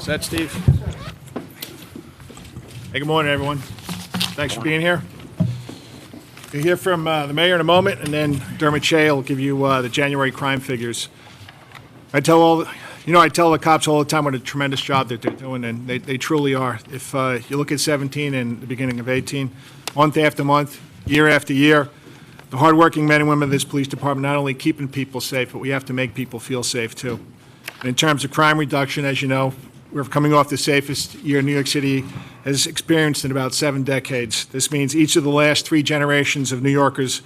Set, Steve? Hey, good morning, everyone. Thanks for being here. You'll hear from the mayor in a moment, and then Dermot Shea will give you the January crime figures. I tell the cops all the time what a tremendous job that they're doing, and they truly are. If you look at 17 and the beginning of 18, month after month, year after year, the hardworking men and women of this police department not only keeping people safe, but we have to make people feel safe, too. And in terms of crime reduction, as you know, we're coming off the safest year New York City has experienced in about 7 decades. This means each of the last 3 generations of New Yorkers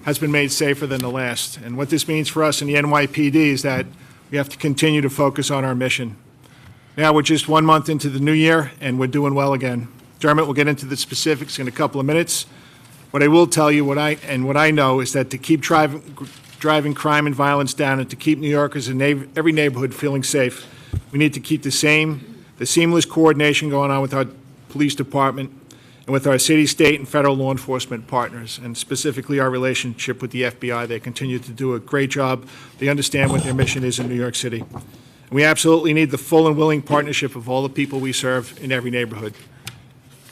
has been made safer than the last. And what this means for us in the NYPD is that we have to continue to focus on our mission. Now we're just 1 month into the new year, and we're doing well again. Dermot will get into the specifics in a couple of minutes. What I will tell you, what I know, is that to keep driving crime and violence down and to keep New Yorkers in every neighborhood feeling safe, we need to keep the seamless coordination going on with our police department and with our city, state, and federal law enforcement partners, and specifically our relationship with the FBI. They continue to do a great job. They understand what their mission is in New York City. And we absolutely need the full and willing partnership of all the people we serve in every neighborhood.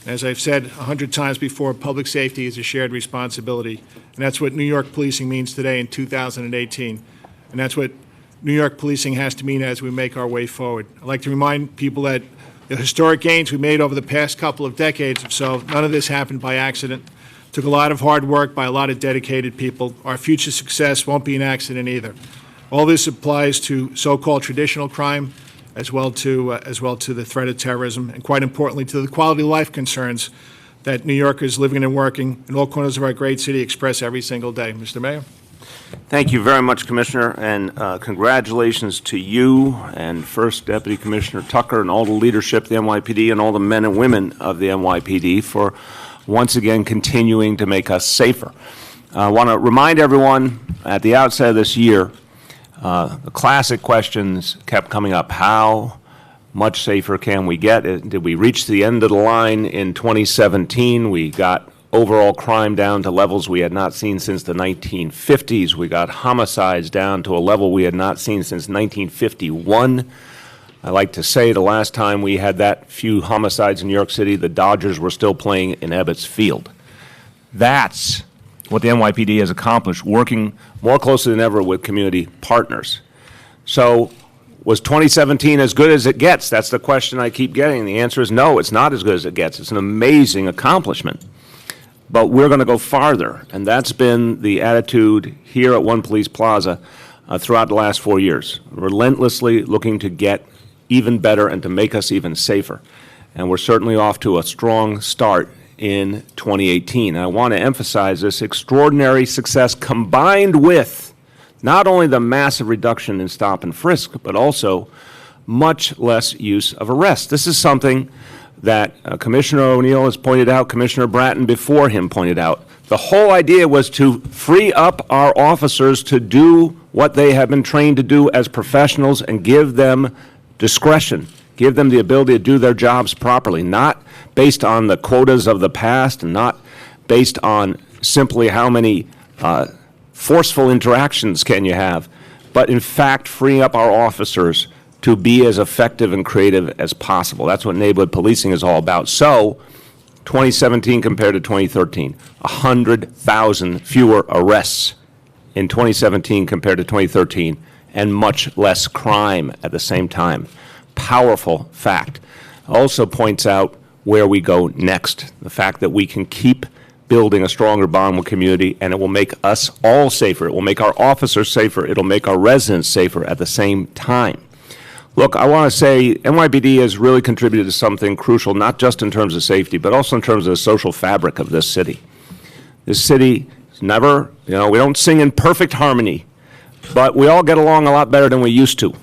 As I've said 100 times before, public safety is a shared responsibility, and that's what New York policing means today in 2018, and that's what New York policing has to mean as we make our way forward. I'd like to remind people that the historic gains we made over the past couple of decades or so, none of this happened by accident. It took a lot of hard work by a lot of dedicated people. Our future success won't be an accident either. All this applies to so-called traditional crime, as well to the threat of terrorism, and quite importantly to the quality of life concerns that New Yorkers living and working in all corners of our great city express every single day. Mr. Mayor. Thank you very much, Commissioner, and congratulations to you and First Deputy Commissioner Tucker and all the leadership of the NYPD and all the men and women of the NYPD for once again continuing to make us safer. I want to remind everyone at the outset of this year, the classic questions kept coming up. How much safer can we get? Did we reach the end of the line in 2017? We got overall crime down to levels we had not seen since the 1950s. We got homicides down to a level we had not seen since 1951. I like to say the last time we had that few homicides in New York City, the Dodgers were still playing in Ebbets Field. That's what the NYPD has accomplished, working more closely than ever with community partners. So was 2017 as good as it gets? That's the question I keep getting. The answer is no, it's not as good as it gets. It's an amazing accomplishment. But we're going to go farther, and that's been the attitude here at One Police Plaza throughout the last 4 years, relentlessly looking to get even better and to make us even safer. And we're certainly off to a strong start in 2018. And I want to emphasize this extraordinary success combined with not only the massive reduction in stop and frisk, but also much less use of arrest. This is something that Commissioner O'Neill has pointed out, Commissioner Bratton before him pointed out. The whole idea was to free up our officers to do what they have been trained to do as professionals and give them discretion, give them the ability to do their jobs properly, not based on the quotas of the past and not based on simply how many forceful interactions can you have, but in fact freeing up our officers to be as effective and creative as possible. That's what neighborhood policing is all about. So, 2017 compared to 2013, 100,000 fewer arrests in 2017 compared to 2013, and much less crime at the same time. Powerful fact. Also points out where we go next, the fact that we can keep building a stronger bond with community, and it will make us all safer. It will make our officers safer. It'll make our residents safer at the same time. Look, I want to say NYPD has really contributed to something crucial, not just in terms of safety, but also in terms of the social fabric of this city. This city is never, we don't sing in perfect harmony, but we all get along a lot better than we used to.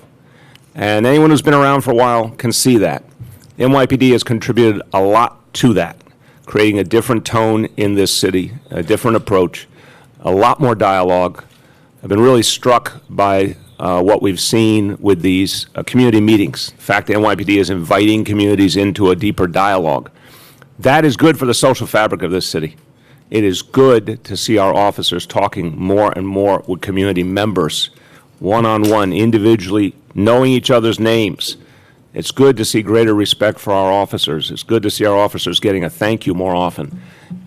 And anyone who's been around for a while can see that. NYPD has contributed a lot to that, creating a different tone in this city, a different approach, a lot more dialogue. I've been really struck by what we've seen with these community meetings. In fact, the NYPD is inviting communities into a deeper dialogue. That is good for the social fabric of this city. It is good to see our officers talking more and more with community members, one-on-one, individually, knowing each other's names, It's good to see greater respect for our officers. It's good to see our officers getting a thank you more often.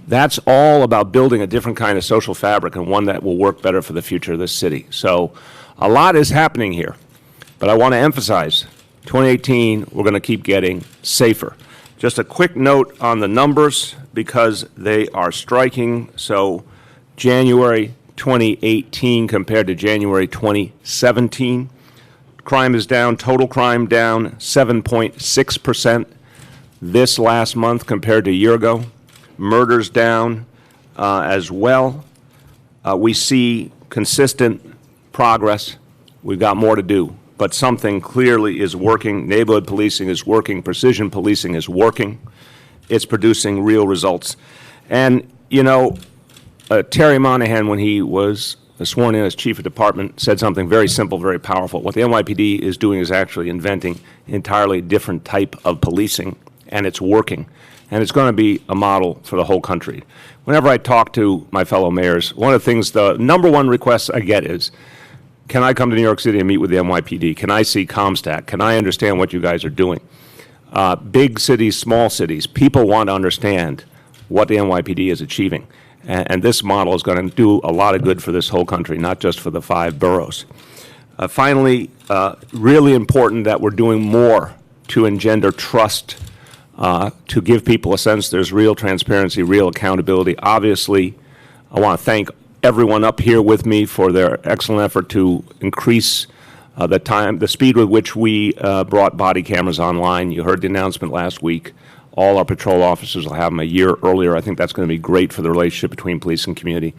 That's all about building a different kind of social fabric and one that will work better for the future of this city. So a lot is happening here, but I want to emphasize 2018, we're going to keep getting safer. Just a quick note on the numbers because they are striking. So January 2018 compared to January 2017, crime is down, total crime down 7.6% this last month compared to a year ago. Murders down as well. We see consistent progress. We've got more to do, but something clearly is working. Neighborhood policing is working. Precision policing is working. It's producing real results. And, you know, Terry Monahan, when he was sworn in as chief of department, said something very simple, very powerful. What the NYPD is doing is actually inventing an entirely different type of policing, and it's working. And it's going to be a model for the whole country. Whenever I talk to my fellow mayors, one of the things, the number one request I get is, can I come to New York City and meet with the NYPD? Can I see ComStat? Can I understand what you guys are doing? Big cities, small cities, people want to understand what the NYPD is achieving. And this model is going to do a lot of good for this whole country, not just for the 5 boroughs. Finally, really important that we're doing more to engender trust, to give people a sense there's real transparency, real accountability. Obviously, I want to thank everyone up here with me for their excellent effort to increase the speed with which we brought body cameras online. You heard the announcement last week. All our patrol officers will have them a year earlier. I think that's going to be great for the relationship between police and community.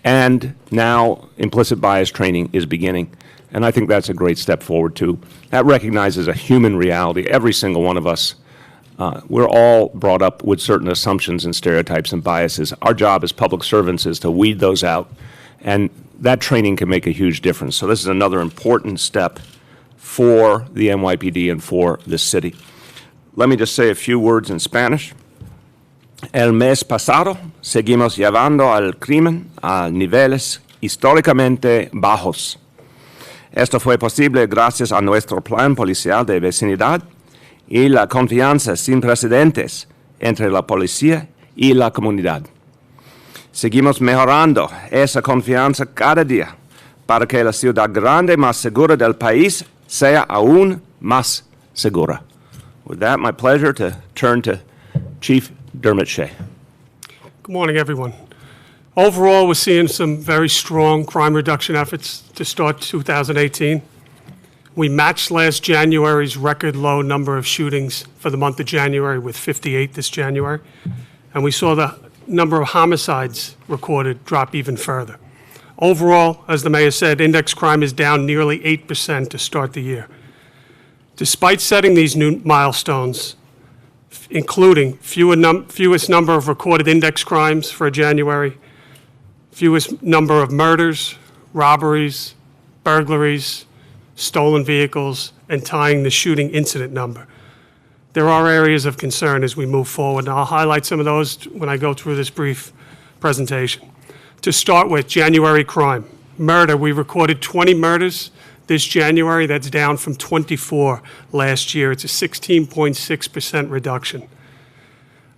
And now implicit bias training is beginning. And I think that's a great step forward, too. That recognizes a human reality. Every single one of us, we're all brought up with certain assumptions and stereotypes and biases. Our job as public servants is to weed those out. And that training can make a huge difference. So this is another important step for the NYPD and for this city. Let me just say a few words in Spanish. El mes pasado seguimos llevando al crimen a niveles históricamente bajos. Esto fue posible gracias a nuestro plan policial de vecindad y la confianza sin precedentes entre la policía y la comunidad. Seguimos mejorando esa confianza cada día para que la ciudad grande más segura del país sea aún más segura. With that, my pleasure to turn to Chief Dermot Shea. Good morning, everyone. Overall, we're seeing some very strong crime reduction efforts to start 2018. We matched last January's record low number of shootings for the month of January with 58 this January. And we saw the number of homicides recorded drop even further. Overall, as the mayor said, index crime is down nearly 8% to start the year. Despite setting these new milestones, including fewest number of recorded index crimes for January, fewest number of murders, robberies, burglaries, stolen vehicles, and tying the shooting incident number, there are areas of concern as we move forward, and I'll highlight some of those when I go through this brief presentation. To start with, January crime. Murder, we recorded 20 murders this January. That's down from 24 last year. It's a 16.6% reduction.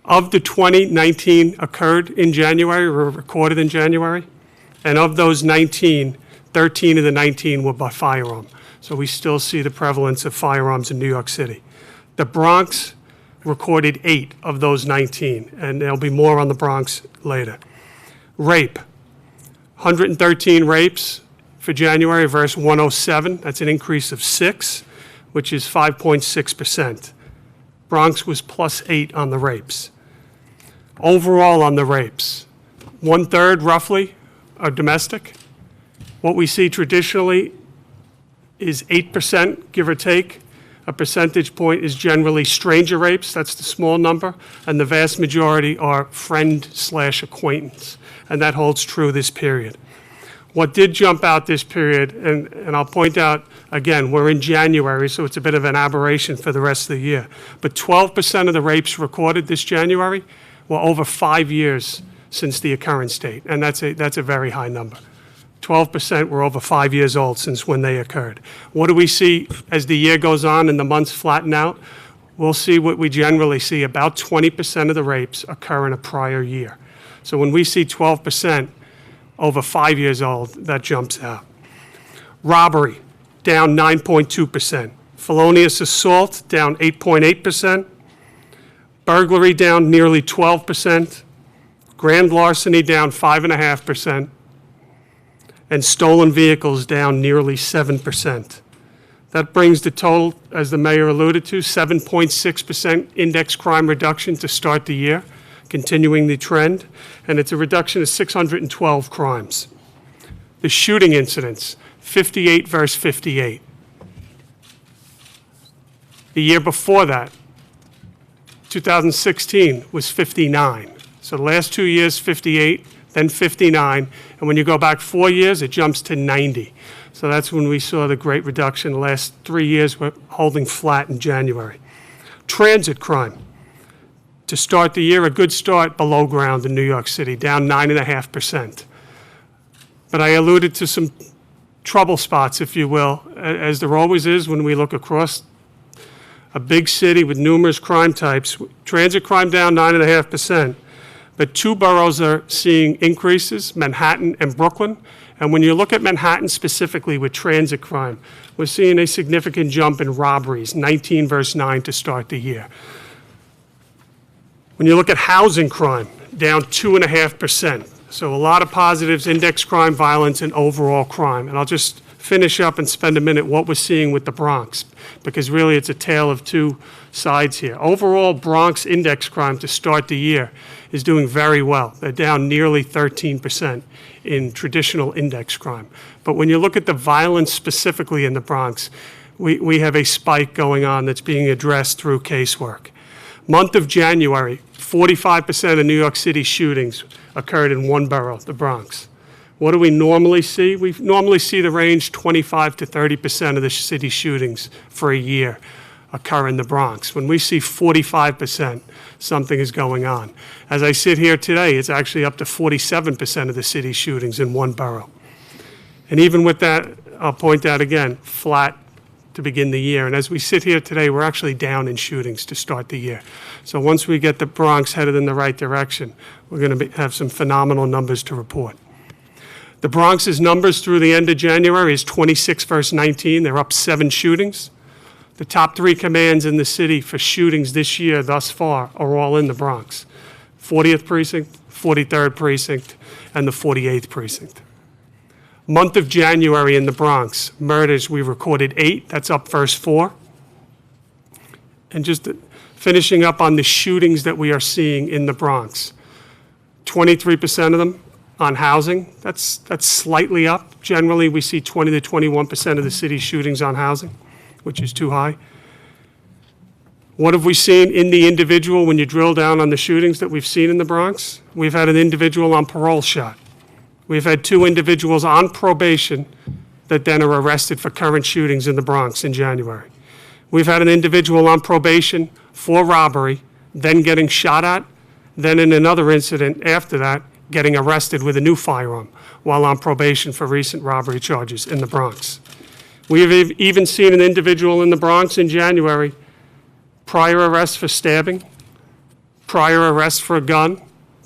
Of the 20, 19 occurred in January, or recorded in January, and of those 19, 13 of the 19 were by firearm. So we still see the prevalence of firearms in New York City. The Bronx recorded 8 of those 19, and there'll be more on the Bronx later. Rape, 113 rapes for January versus 107. That's an increase of 6, which is 5.6%. Bronx was +8 on the rapes. Overall on the rapes, 1/3 roughly are domestic. What we see traditionally is 8%, give or take. A percentage point is generally stranger rapes, that's the small number, and the vast majority are friend/acquaintance, and that holds true this period. What did jump out this period, and I'll point out, again, we're in January, so it's a bit of an aberration for the rest of the year, but 12% of the rapes recorded this January were over 5 years since the occurrence date, and that's a very high number. 12% were over 5 years old since when they occurred. What do we see as the year goes on and the months flatten out? We'll see what we generally see. About 20% of the rapes occur in a prior year. So when we see 12% over 5 years old, that jumps out. Robbery, down 9.2%. Felonious assault, down 8.8%. Burglary, down nearly 12%. Grand larceny, down 5.5%. And stolen vehicles, down nearly 7%. That brings the total, as the mayor alluded to, 7.6% index crime reduction to start the year, continuing the trend, and it's a reduction of 612 crimes. The shooting incidents, 58 versus 58. The year before that, 2016, was 59. So the last 2 years, 58, then 59, and when you go back 4 years, it jumps to 90. So that's when we saw the great reduction. The last 3 years, we're holding flat in January. Transit crime. To start the year, a good start below ground in New York City, down 9.5%. But I alluded to some trouble spots, if you will, as there always is when we look across a big city with numerous crime types. Transit crime down 9.5%. But two boroughs are seeing increases, Manhattan and Brooklyn. And when you look at Manhattan specifically with transit crime, we're seeing a significant jump in robberies, 19 versus 9 to start the year. When you look at housing crime, down 2.5%. So a lot of positives, index crime, violence, and overall crime. And I'll just finish up and spend a minute what we're seeing with the Bronx, because really it's a tale of two sides here. Overall, Bronx index crime to start the year is doing very well. They're down nearly 13% in traditional index crime. But when you look at the violence specifically in the Bronx, we have a spike going on that's being addressed through casework. Month of January, 45% of New York City shootings occurred in one borough, the Bronx. What do we normally see? We normally see the range 25 to 30% of the city shootings for a year occur in the Bronx. When we see 45%, something is going on. As I sit here today, it's actually up to 47% of the city shootings in one borough. And even with that, I'll point out again, flat to begin the year. And as we sit here today, we're actually down in shootings to start the year. So once we get the Bronx headed in the right direction, we're going to have some phenomenal numbers to report. The Bronx's numbers through the end of January is 26 versus 19. They're up 7 shootings. The top 3 commands in the city for shootings this year thus far are all in the Bronx. 40th Precinct, 43rd Precinct, and the 48th Precinct. Month of January in the Bronx, murders, we recorded 8. That's up versus 4. And just finishing up on the shootings that we are seeing in the Bronx. 23% of them on housing. That's slightly up. Generally, we see 20 to 21% of the city's shootings on housing, which is too high. What have we seen in the individual when you drill down on the shootings that we've seen in the Bronx? We've had an individual on parole shot. We've had 2 individuals on probation that then are arrested for current shootings in the Bronx in January. We've had an individual on probation for robbery, then getting shot at, then in another incident after that, getting arrested with a new firearm while on probation for recent robbery charges in the Bronx. We have even seen an individual in the Bronx in January, prior arrest for stabbing, prior arrest for a gun,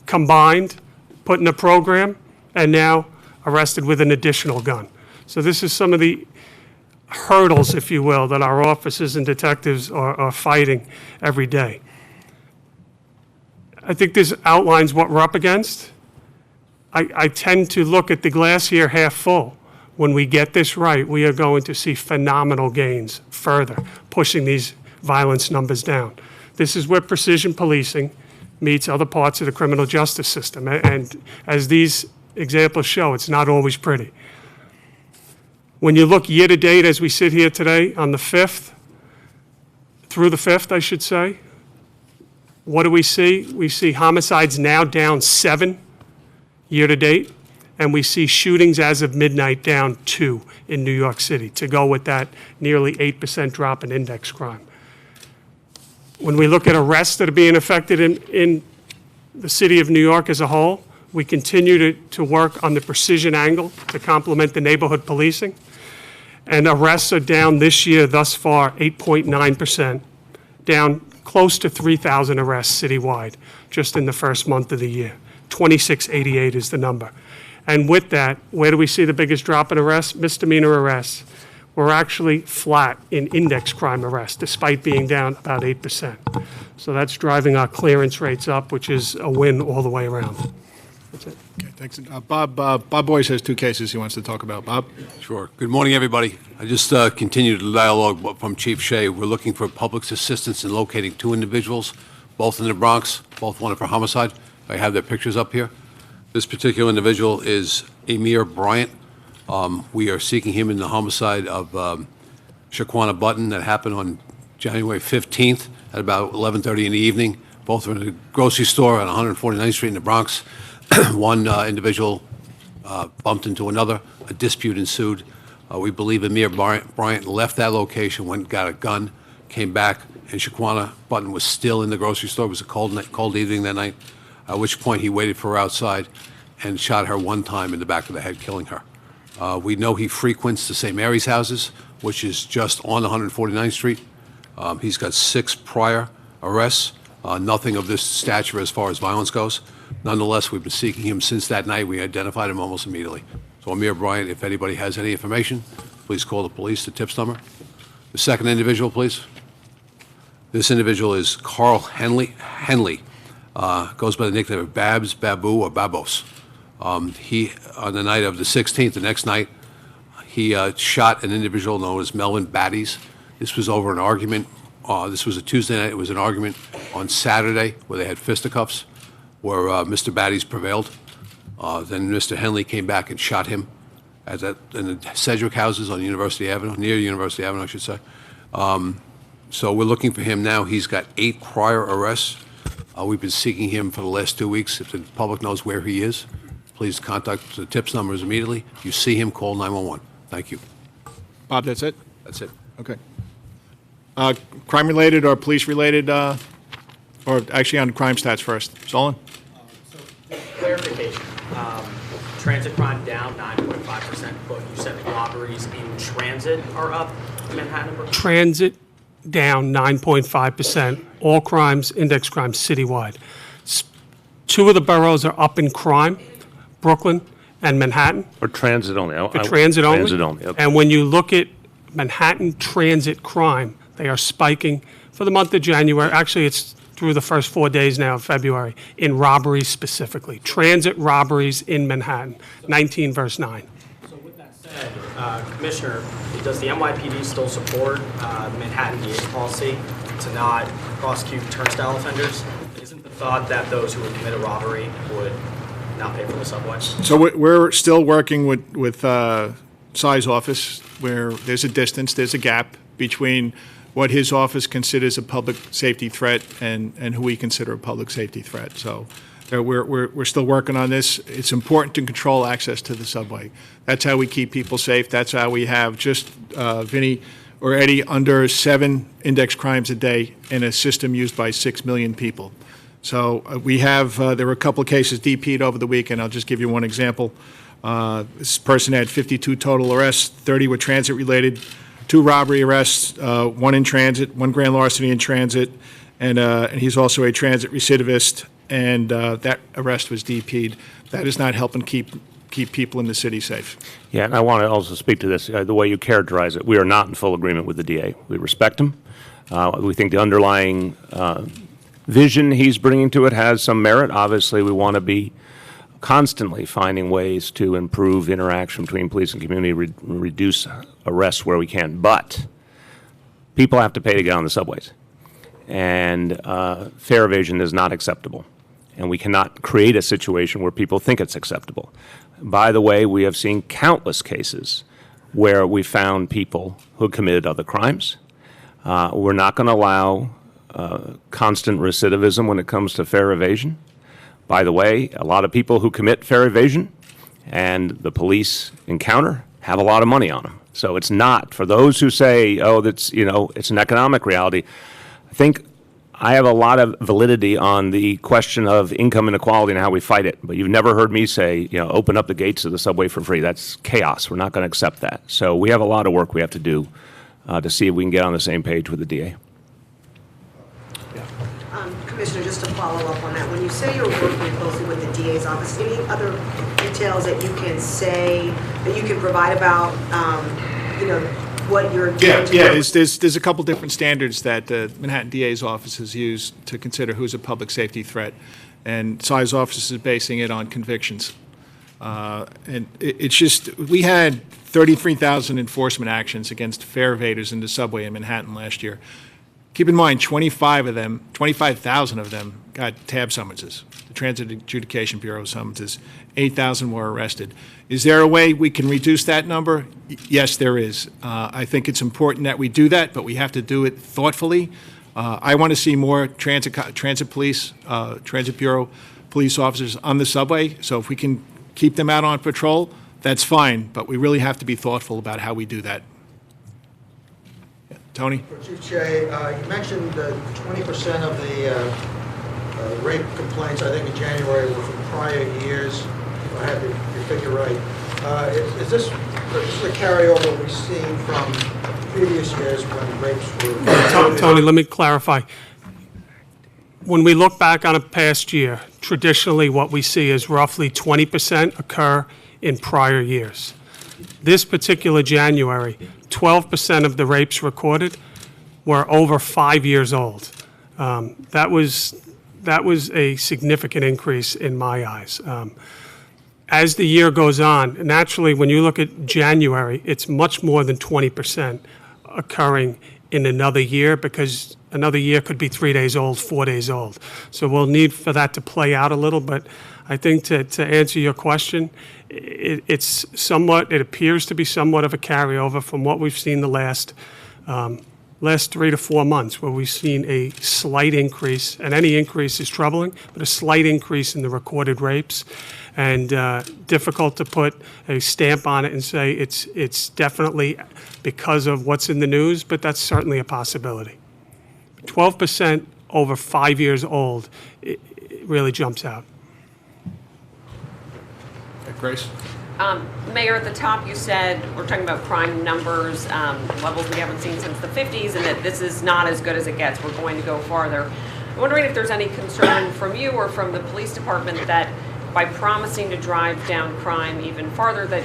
combined, put in a program, and now arrested with an additional gun. So this is some of the hurdles, if you will, that our officers and detectives are fighting every day. I think this outlines what we're up against. I tend to look at the glass here half full. When we get this right, we are going to see phenomenal gains further, pushing these violence numbers down. This is where precision policing meets other parts of the criminal justice system. And as these examples show, it's not always pretty. When you look year to date, as we sit here today on the 5th, through the 5th, I should say, what do we see? We see homicides now down 7 year to date, and we see shootings as of midnight down 2 in New York City, to go with that nearly 8% drop in index crime. When we look at arrests that are being affected in the city of New York as a whole, We continue to work on the precision angle to complement the neighborhood policing. And arrests are down this year thus far 8.9%, down close to 3,000 arrests citywide just in the first month of the year. 2688 is the number. And with that, where do we see the biggest drop in arrests? Misdemeanor arrests. We're actually flat in index crime arrests, despite being down about 8%. So that's driving our clearance rates up, which is a win all the way around. That's it. Okay, thanks. Bob Boyce has two cases he wants to talk about. Bob? Sure. Good morning, everybody. I just continued the dialogue from Chief Shea. We're looking for public assistance in locating two individuals, both in the Bronx, both wanted for homicide. I have their pictures up here. This particular individual is Amir Bryant. We are seeking him in the homicide of Shaquana Button that happened on January 15th at about 11:30 in the evening. Both were in a grocery store on 149th Street in the Bronx. One individual bumped into another. A dispute ensued. We believe Amir Bryant left that location, went and got a gun, came back, and Shaquana Button was still in the grocery store. It was a cold evening that night, at which point he waited for her outside and shot her one time in the back of the head, killing her. We know he frequents the St. Mary's houses, which is just on 149th Street. He's got 6 prior arrests, nothing of this stature as far as violence goes. Nonetheless, we've been seeking him since that night. We identified him almost immediately. So Amir Bryant, if anybody has any information, please call the police, the tips number. The second individual, please. This individual is Carl Henley, goes by the nickname of Babs, Babu, or Babos. He, on the night of the 16th, the next night, he shot an individual known as Melvin Baddies. This was over an argument. This was a Tuesday night. It was an argument on Saturday where they had fisticuffs, where Mr. Baddies prevailed. Then Mr. Henley came back and shot him in the Sedgwick houses on University Avenue, near University Avenue, I should say. So we're looking for him now. He's got 8 prior arrests. We've been seeking him for the last 2 weeks. If the public knows where he is, please contact the tips numbers immediately. If you see him, call 911. Thank you. Bob, that's it? That's it. Okay. Crime-related or police-related, or actually on crime stats first. Solon? Clarification, transit crime down 9.5%, but you said robberies in transit are up in Manhattan? Transit down 9.5%. All crimes, index crimes citywide. 2 of the boroughs are up in crime, Brooklyn and Manhattan. Or transit only? For transit only. Transit only, okay. And when you look at Manhattan transit crime, they are spiking for the month of January. Actually, it's through the first 4 days now of February, in robberies specifically. Transit robberies in Manhattan, 19 verse 9. So with that said, Commissioner, does the NYPD still support Manhattan DA's policy to not prosecute turnstile offenders? Isn't the thought that those who would commit a robbery would not pay for the subway? So we're still working with Cy's office, where there's a distance, there's a gap between what his office considers a public safety threat and who we consider a public safety threat. So we're still working on this. It's important to control access to the subway. That's how we keep people safe. That's how we have just, Vinny or Eddie, under 7 index crimes a day in a system used by 6 million people. So we have, there were a couple of cases DP'd over the weekend. I'll just give you one example. This person had 52 total arrests, 30 were transit-related, 2 robbery arrests, 1 in transit, 1 grand larceny in transit, and he's also a transit recidivist, and that arrest was DP'd. That is not helping keep people in the city safe. Yeah, and I want to also speak to this, the way you characterize it. We are not in full agreement with the DA. We respect him. We think the underlying vision he's bringing to it has some merit. Obviously, we want to be constantly finding ways to improve interaction between police and community, reduce arrests where we can. But people have to pay to get on the subways. And fare evasion is not acceptable. And we cannot create a situation where people think it's acceptable. By the way, we have seen countless cases where we found people who committed other crimes. We're not going to allow constant recidivism when it comes to fare evasion. By the way, a lot of people who commit fare evasion and the police encounter have a lot of money on them. So it's not, for those who say, oh, that's, it's an economic reality. I think I have a lot of validity on the question of income inequality and how we fight it, but you've never heard me say, open up the gates of the subway for free. That's chaos. We're not going to accept that. So we have a lot of work we have to do to see if we can get on the same page with the DA. Commissioner, just to follow up on that, when you say you're working closely with the DA's office, any other details that you can say, that you can provide about, what you're doing? There's a couple different standards that the Manhattan DA's office has used to consider who's a public safety threat, and Cy's office is basing it on convictions. And it's just, we had 33,000 enforcement actions against fare evaders in the subway in Manhattan last year. Keep in mind, 25,000 of them got tab summonses, the Transit Adjudication Bureau summonses. 8,000 were arrested. Is there a way we can reduce that number? Yes, there is. I think it's important that we do that, but we have to do it thoughtfully. I want to see more transit bureau police officers on the subway. So if we can keep them out on patrol, that's fine. But we really have to be thoughtful about how we do that. Tony? For Chief Shea, you mentioned that 20% of the rape complaints, I think in January, were from prior years, if I have your figure right. Is this a carryover we've seen from previous years when rapes were... Tony, let me clarify. When we look back on a past year, traditionally what we see is roughly 20% occur in prior years. This particular January, 12% of the rapes recorded were over 5 years old. That was a significant increase in my eyes. As the year goes on, naturally, when you look at January, it's much more than 20% occurring in another year, because another year could be 3 days old, 4 days old. So we'll need for that to play out a little, but I think to answer your question, it appears to be somewhat of a carryover from what we've seen the last 3 to 4 months, where we've seen a slight increase, and any increase is troubling, but a slight increase in the recorded rapes. And difficult to put a stamp on it and say it's definitely because of what's in the news, but that's certainly a possibility. 12% over 5 years old, it really jumps out. Grace? Mayor, at the top you said we're talking about crime numbers, levels we haven't seen since the 50s, and that this is not as good as it gets. We're going to go farther. I'm wondering if there's any concern from you or from the police department that by promising to drive down crime even farther, that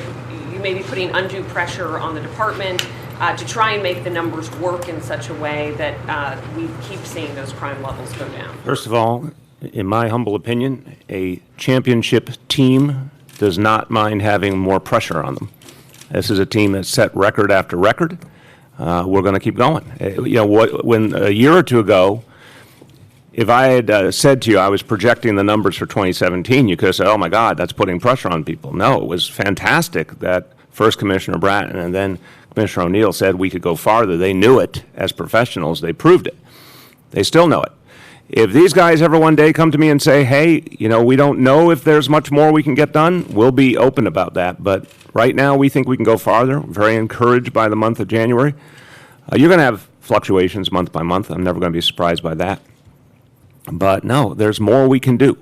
you may be putting undue pressure on the department to try and make the numbers work in such a way that we keep seeing those crime levels go down. First of all, in my humble opinion, a championship team does not mind having more pressure on them. This is a team that set record after record. We're going to keep going. When a year or two ago, if I had said to you I was projecting the numbers for 2017, you could have said, oh my God, that's putting pressure on people. No, it was fantastic that first Commissioner Bratton and then Commissioner O'Neill said we could go farther. They knew it as professionals. They proved it. They still know it. If these guys ever one day come to me and say, hey, we don't know if there's much more we can get done, we'll be open about that. But right now, we think we can go farther. We're very encouraged by the month of January. You're going to have fluctuations month by month. I'm never going to be surprised by that. But no, there's more we can do.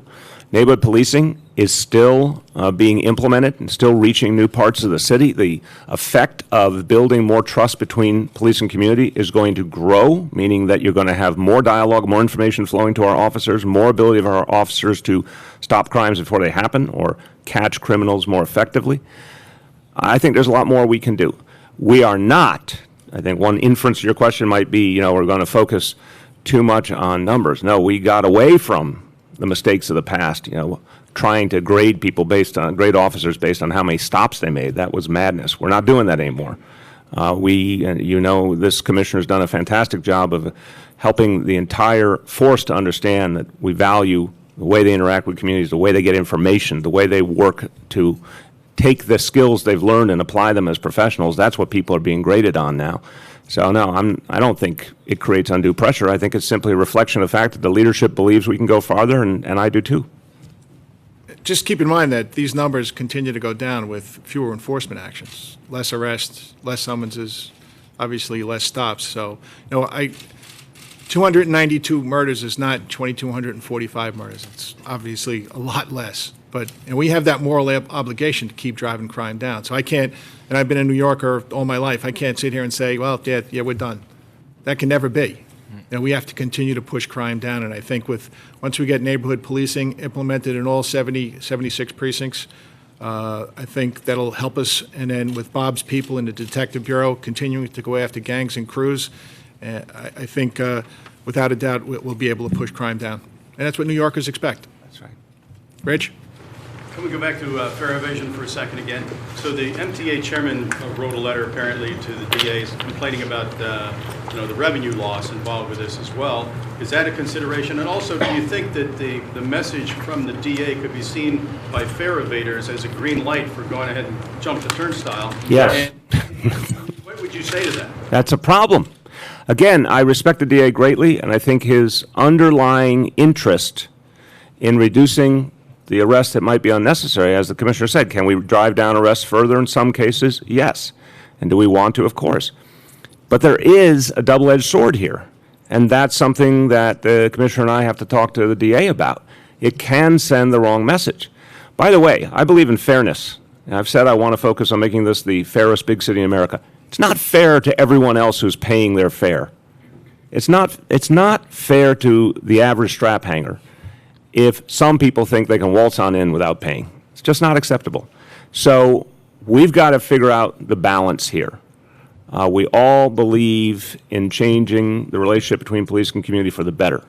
Neighborhood policing is still being implemented and still reaching new parts of the city. The effect of building more trust between police and community is going to grow, meaning that you're going to have more dialogue, more information flowing to our officers, more ability of our officers to stop crimes before they happen or catch criminals more effectively. I think there's a lot more we can do. We are not, I think one inference to your question might be, we're going to focus too much on numbers. No, we got away from the mistakes of the past, trying to grade officers based on how many stops they made. That was madness. We're not doing that anymore. This commissioner's done a fantastic job of helping the entire force to understand that we value the way they interact with communities, the way they get information, the way they work to take the skills they've learned and apply them as professionals. That's what people are being graded on now. So no, I don't think it creates undue pressure. I think it's simply a reflection of the fact that the leadership believes we can go farther, and I do too. Just keep in mind that these numbers continue to go down with fewer enforcement actions, less arrests, less summonses, obviously less stops. So, 292 murders is not 2,245 murders. It's obviously a lot less. But, and we have that moral obligation to keep driving crime down. So I can't, and I've been a New Yorker all my life, I can't sit here and say, well, yeah, we're done. That can never be. We have to continue to push crime down, and I think once we get neighborhood policing implemented in all 76 precincts, I think that'll help us. And then with Bob's people in the Detective Bureau continuing to go after gangs and crews, I think without a doubt we'll be able to push crime down. And that's what New Yorkers expect. That's right. Rich? Can we go back to fair evasion for a second again? So the MTA chairman wrote a letter apparently to the DAs complaining about the revenue loss involved with this as well. Is that a consideration? And also, do you think that the message from the DA could be seen by fare evaders as a green light for going ahead and jump the turnstile? Yes. And what would you say to that? That's a problem. Again, I respect the DA greatly, and I think his underlying interest in reducing the arrests that might be unnecessary, as the commissioner said, can we drive down arrests further in some cases? Yes. And do we want to? Of course. But there is a double-edged sword here, and that's something that the commissioner and I have to talk to the DA about. It can send the wrong message. By the way, I believe in fairness. And I've said I want to focus on making this the fairest big city in America. It's not fair to everyone else who's paying their fare. It's not fair to the average strap hanger if some people think they can waltz on in without paying. It's just not acceptable. So we've got to figure out the balance here. We all believe in changing the relationship between police and community for the better.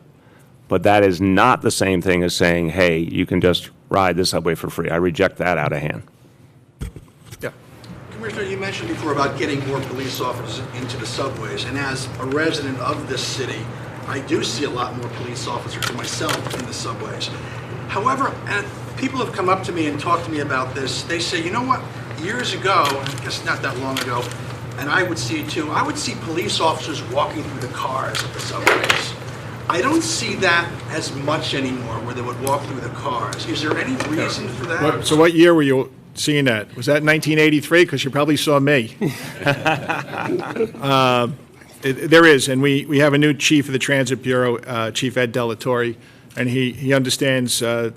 But that is not the same thing as saying, hey, you can just ride the subway for free. I reject that out of hand. Yeah. Commissioner, you mentioned before about getting more police officers into the subways, and as a resident of this city, I do see a lot more police officers than myself in the subways. However, and people have come up to me and talked to me about this. They say, you know what, years ago, I guess not that long ago, and I would see it too, I would see police officers walking through the cars at the subways. I don't see that as much anymore, where they would walk through the cars. Is there any reason for that? So what year were you seeing that? Was that 1983? Because you probably saw me. There is, and we have a new chief of the Transit Bureau, Chief Ed Delatorre, and he understands. I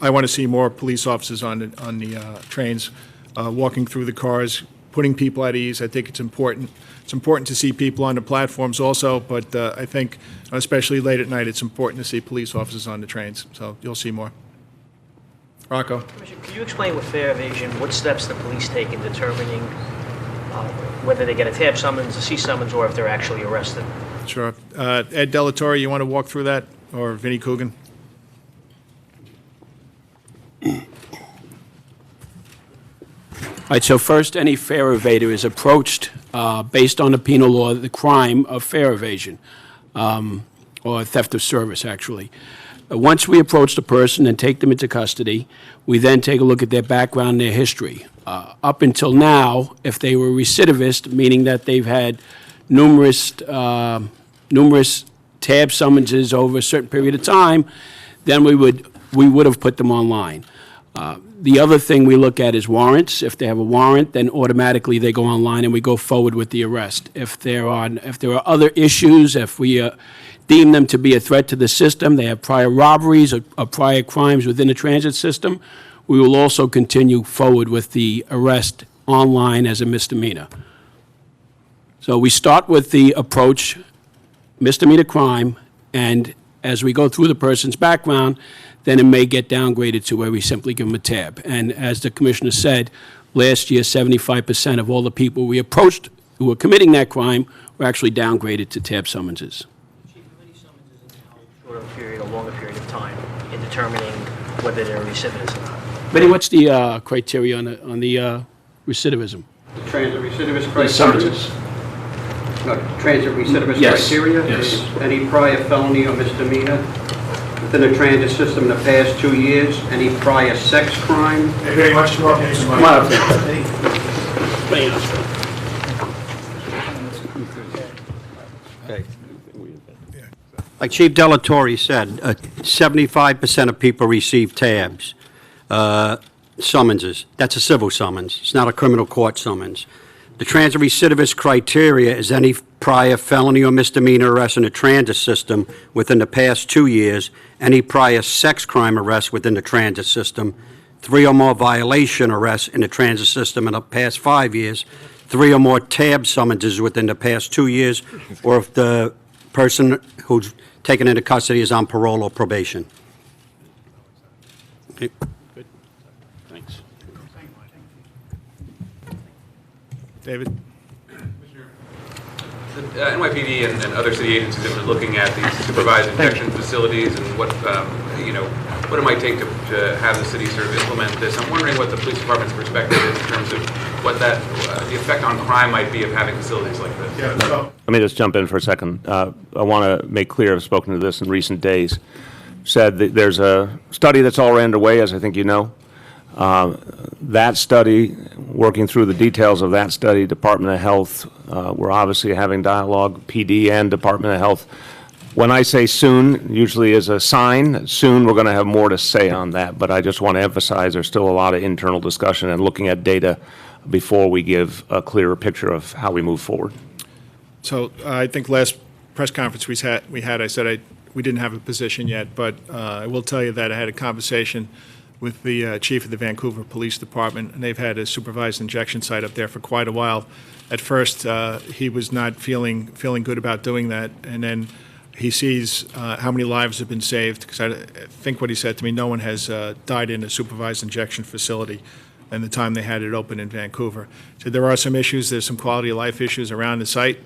want to see more police officers on the trains, walking through the cars, putting people at ease. I think it's important. It's important to see people on the platforms also, but I think, especially late at night, it's important to see police officers on the trains. So you'll see more. Rocco. Commissioner, could you explain with fare evasion, what steps the police take in determining whether they get a tab summons, a C summons, or if they're actually arrested? Sure. Ed Delatorre, you want to walk through that, or Vinnie Coogan? All right, so first, any fare evader is approached based on the penal law, the crime of fare evasion, or theft of service, actually. Once we approach the person and take them into custody, we then take a look at their background and their history. Up until now, if they were recidivist, meaning that they've had numerous tab summonses over a certain period of time, then we would have put them online. The other thing we look at is warrants. If they have a warrant, then automatically they go online and we go forward with the arrest. If there are other issues, if we deem them to be a threat to the system, they have prior robberies or prior crimes within the transit system, we will also continue forward with the arrest online as a misdemeanor. So we start with the approach, misdemeanor crime, and as we go through the person's background, then it may get downgraded to where we simply give them a tab. And as the commissioner said, last year, 75% of all the people we approached who were committing that crime were actually downgraded to tab summonses. Chief, how many summonses in how short of a period, a longer period of time in determining whether they're recidivists or not? Benny, what's the criteria on the recidivism? Transit recidivist The summonses. criteria? No, transit recidivist Yes. criteria? Yes. Is any prior felony or misdemeanor within the transit system in the past 2 years? Any prior sex crime? Very much more. Come on up there. Like Chief Delatorre said, 75% of people receive tabs, summonses. That's a civil summons. It's not a criminal court summons. The transit recidivist criteria is any prior felony or misdemeanor arrest in the transit system within the past 2 years, any prior sex crime arrest within the transit system, 3 or more violation arrests in the transit system in the past 5 years, 3 or more tab summonses within the past 2 years, or if the person who's taken into custody is on parole or probation. Okay. Thanks. David? The NYPD and other city agencies have been looking at these supervised injection facilities and what, what it might take to have the city sort of implement this. I'm wondering what the police department's perspective is in terms of what that, the effect on crime might be of having facilities like this. Yeah, so, Let me just jump in for a second. I want to make clear, I've spoken to this in recent days, said that there's a study that's already underway, as I think you know. That study, working through the details of that study, Department of Health, we're obviously having dialogue, PD and Department of Health. When I say soon, usually is a sign. Soon, we're going to have more to say on that, but I just want to emphasize there's still a lot of internal discussion and looking at data before we give a clearer picture of how we move forward. so I think last press conference we had, I said we didn't have a position yet, but I will tell you that I had a conversation with the chief of the Vancouver Police Department, and they've had a supervised injection site up there for quite a while. At first, he was not feeling good about doing that, and then he sees how many lives have been saved, because I think what he said to me, no one has died in a supervised injection facility in the time they had it open in Vancouver. So there are some issues, there's some quality of life issues around the site,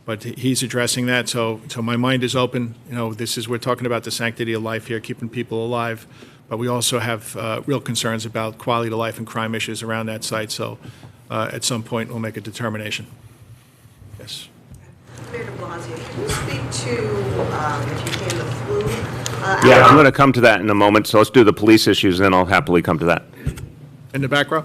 but he's addressing that, so my mind is open. We're talking about the sanctity of life here, keeping people alive, but we also have real concerns about quality of life and crime issues around that site, so at some point, we'll make a determination. Yes. Mayor de Blasio, can you speak to, if you can, the flu? Yeah, I'm going to come to that in a moment, so let's do the police issues, and then I'll happily come to that. In the back row?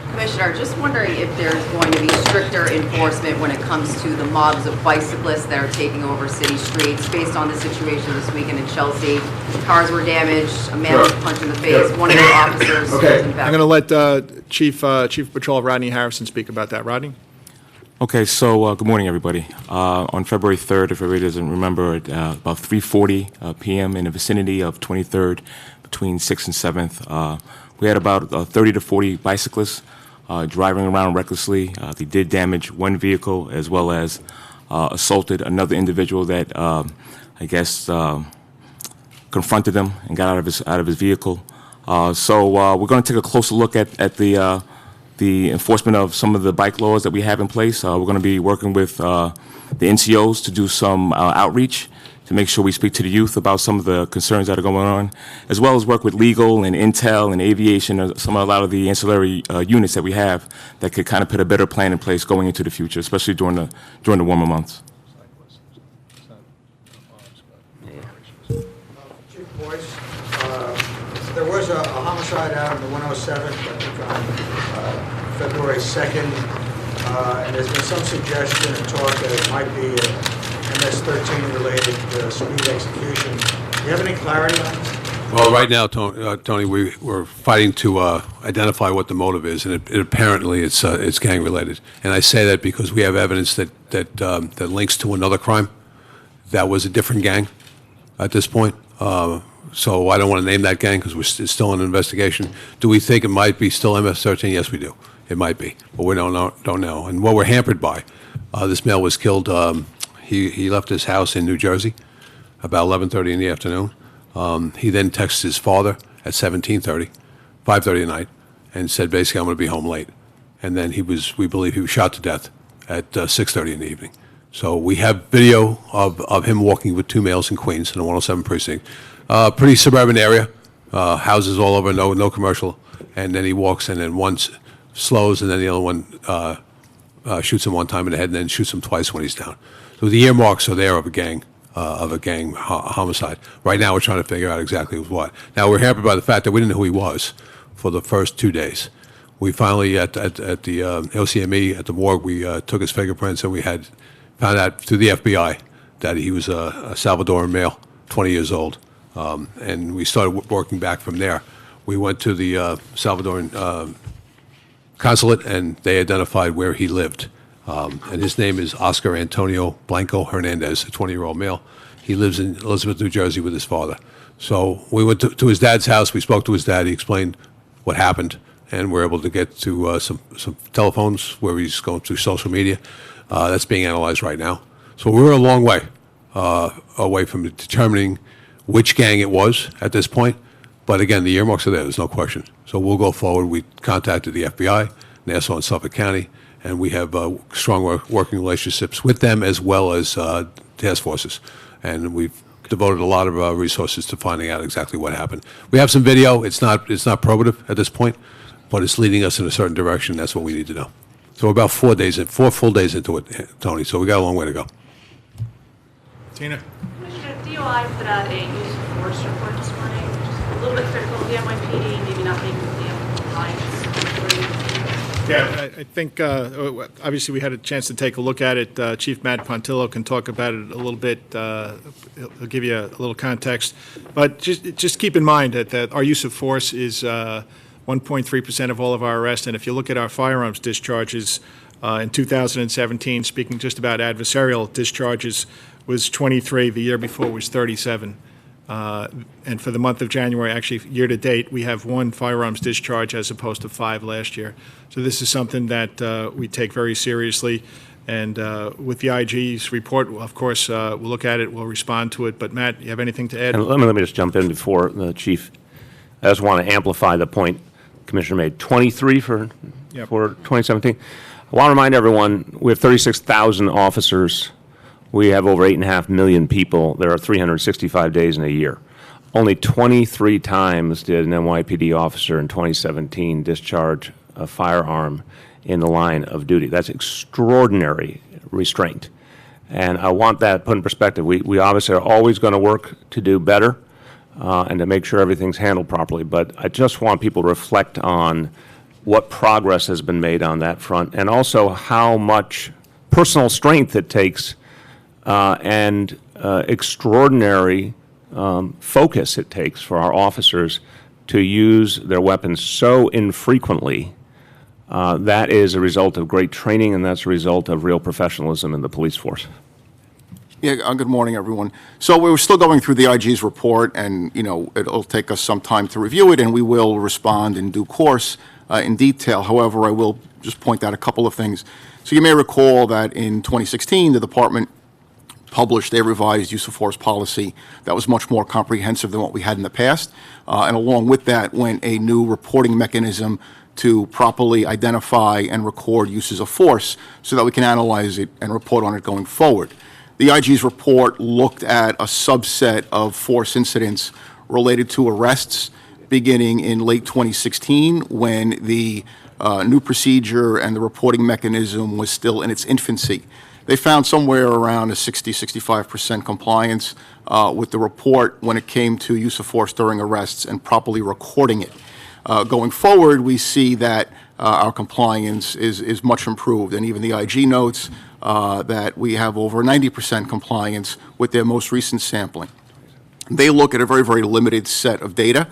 Commissioner, just wondering if there's going to be stricter enforcement when it comes to the mobs of bicyclists that are taking over city streets. Based on the situation this weekend in Chelsea, cars were damaged, a man was punched in the face, one of your officers was infected. I'm going to let Chief of Patrol Rodney Harrison speak about that. Rodney? Okay, so good morning, everybody. On February 3rd, if everybody doesn't remember, at about 3:40 p.m. in the vicinity of 23rd, between 6th and 7th, we had about 30 to 40 bicyclists driving around recklessly. They did damage one vehicle as well as assaulted another individual that I guess confronted them and got out of his vehicle. So we're going to take a closer look at the enforcement of some of the bike laws that we have in place. We're going to be working with the NCOs to do some outreach to make sure we speak to the youth about some of the concerns that are going on, as well as work with legal and intel and aviation, a lot of the ancillary units that we have that could kind of put a better plan in place going into the future, especially during the warmer months. Chief Boyce, there was a homicide out on the 107, I think on February 2nd, and there's been some suggestion and talk that it might be a MS-13 related speed execution. Do you have any clarity on this? Well, right now, Tony, we're fighting to identify what the motive is, and apparently it's gang related. And I say that because we have evidence that links to another crime that was a different gang at this point. So I don't want to name that gang because it's still in investigation. Do we think it might be still MS-13? Yes, we do. It might be, but we don't know. And what we're hampered by, this male was killed. He left his house in New Jersey about 11:30 in the afternoon. He then texted his father at 5:30 at night, and said basically, I'm going to be home late. And then we believe he was shot to death at 6:30 in the evening. So we have video of him walking with two males in Queens in the 107 precinct. Pretty suburban area, houses all over, no commercial. And then he walks, and then one slows, and then the other one shoots him one time in the head, and then shoots him twice when he's down. So the earmarks are there of a gang homicide. Right now, we're trying to figure out exactly what. Now, we're hampered by the fact that we didn't know who he was for the first 2 days. We finally, at the LCME, at the morgue, we took his fingerprints, and we had found out through the FBI that he was a Salvadoran male, 20 years old. And we started working back from there. We went to the Salvadoran consulate, and they identified where he lived. And his name is Oscar Antonio Blanco Hernandez, a 20-year-old male. He lives in Elizabeth, New Jersey with his father. So we went to his dad's house. We spoke to his dad. He explained what happened, and we're able to get to some telephones where he's going through social media. That's being analyzed right now. So we're a long way away from determining which gang it was at this point. But again, the earmarks are there. There's no question. So we'll go forward. We contacted the FBI, Nassau and Suffolk County, and we have strong working relationships with them as well as task forces. And we've devoted a lot of resources to finding out exactly what happened. We have some video. It's not probative at this point, but it's leading us in a certain direction. That's what we need to know. So we're about 4 full days into it, Tony. So we got a long way to go. Tina? Commissioner, DOI put out a use of force report this morning, which is a little bit critical of the NYPD, maybe not making the compliance. Yeah, I think, obviously, we had a chance to take a look at it. Chief Matt Pontillo can talk about it a little bit. He'll give you a little context. But just keep in mind that our use of force is 1.3% of all of our arrests. And if you look at our firearms discharges in 2017, speaking just about adversarial discharges, was 23. The year before was 37. And for the month of January, actually year-to-date, we have 1 firearms discharge as opposed to 5 last year. So this is something that we take very seriously. And with the IG's report, of course, we'll look at it, we'll respond to it. But Matt, you have anything to add? And let me just jump in before the Chief. I just want to amplify the point Commissioner made. 23 for 2017. I want to remind everyone, we have 36,000 officers. We have over 8.5 million people. There are 365 days in a year. Only 23 times did an NYPD officer in 2017 discharge a firearm in the line of duty. That's extraordinary restraint. And I want that put in perspective. We obviously are always going to work to do better and to make sure everything's handled properly. But I just want people to reflect on what progress has been made on that front, and also how much personal strength it takes and extraordinary focus it takes for our officers to use their weapons so infrequently. That is a result of great training, and that's a result of real professionalism in the police force. Yeah, good morning, everyone. So we're still going through the IG's report, and, you know, it'll take us some time to review it, and we will respond in due course in detail. However, I will just point out a couple of things. So you may recall that in 2016, the department published a revised use of force policy that was much more comprehensive than what we had in the past. And along with that went a new reporting mechanism to properly identify and record uses of force so that we can analyze it and report on it going forward. The IG's report looked at a subset of force incidents related to arrests beginning in late 2016 when the new procedure and the reporting mechanism was still in its infancy. They found somewhere around a 65% compliance with the report when it came to use of force during arrests and properly recording it. Going forward, we see that our compliance is much improved, and even the IG notes that we have over 90% compliance with their most recent sampling. They look at a very, very limited set of data.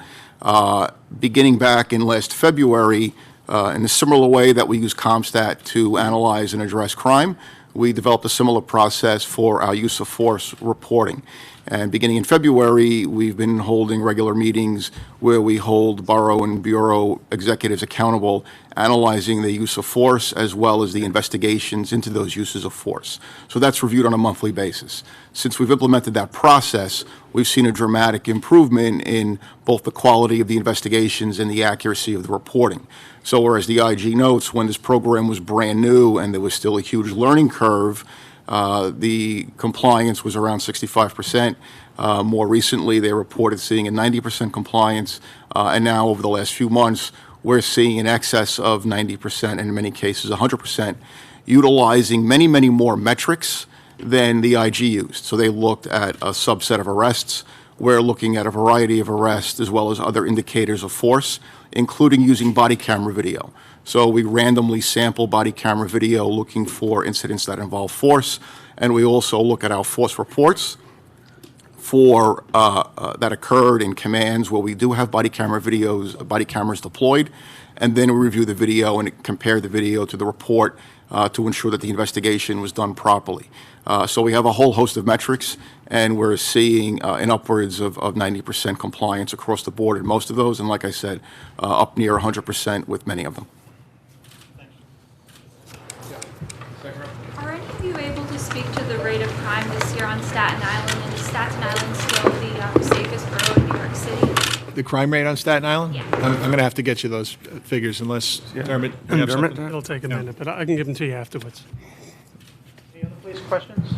Beginning back in last February, in a similar way that we use CompStat to analyze and address crime, we developed a similar process for our use of force reporting. And beginning in February, we've been holding regular meetings where we hold borough and bureau executives accountable, analyzing the use of force as well as the investigations into those uses of force. So that's reviewed on a monthly basis. Since we've implemented that process, we've seen a dramatic improvement in both the quality of the investigations and the accuracy of the reporting. So whereas the IG notes when this program was brand new and there was still a huge learning curve, the compliance was around 65%. More recently, they reported seeing a 90% compliance, and now over the last few months, we're seeing in excess of 90%, and in many cases 100%, utilizing many, many more metrics than the IG used. So they looked at a subset of arrests. We're looking at a variety of arrests as well as other indicators of force, including using body camera video. So we randomly sample body camera video looking for incidents that involve force, and we also look at our force reports for that occurred in commands where we do have body cameras deployed, and then we review the video and compare the video to the report to ensure that the investigation was done properly. So we have a whole host of metrics, and we're seeing in upwards of 90% compliance across the board in most of those, and like I said, up near 100% with many of them. Are any of you able to speak to the rate of crime this year on Staten Island? And is Staten Island still the safest borough in New York City? The crime rate on Staten Island? Yeah. I'm going to have to get you those figures unless, Dermot, you have Dermot? something? It'll take a minute, but I can give them to you afterwards. Any other police questions?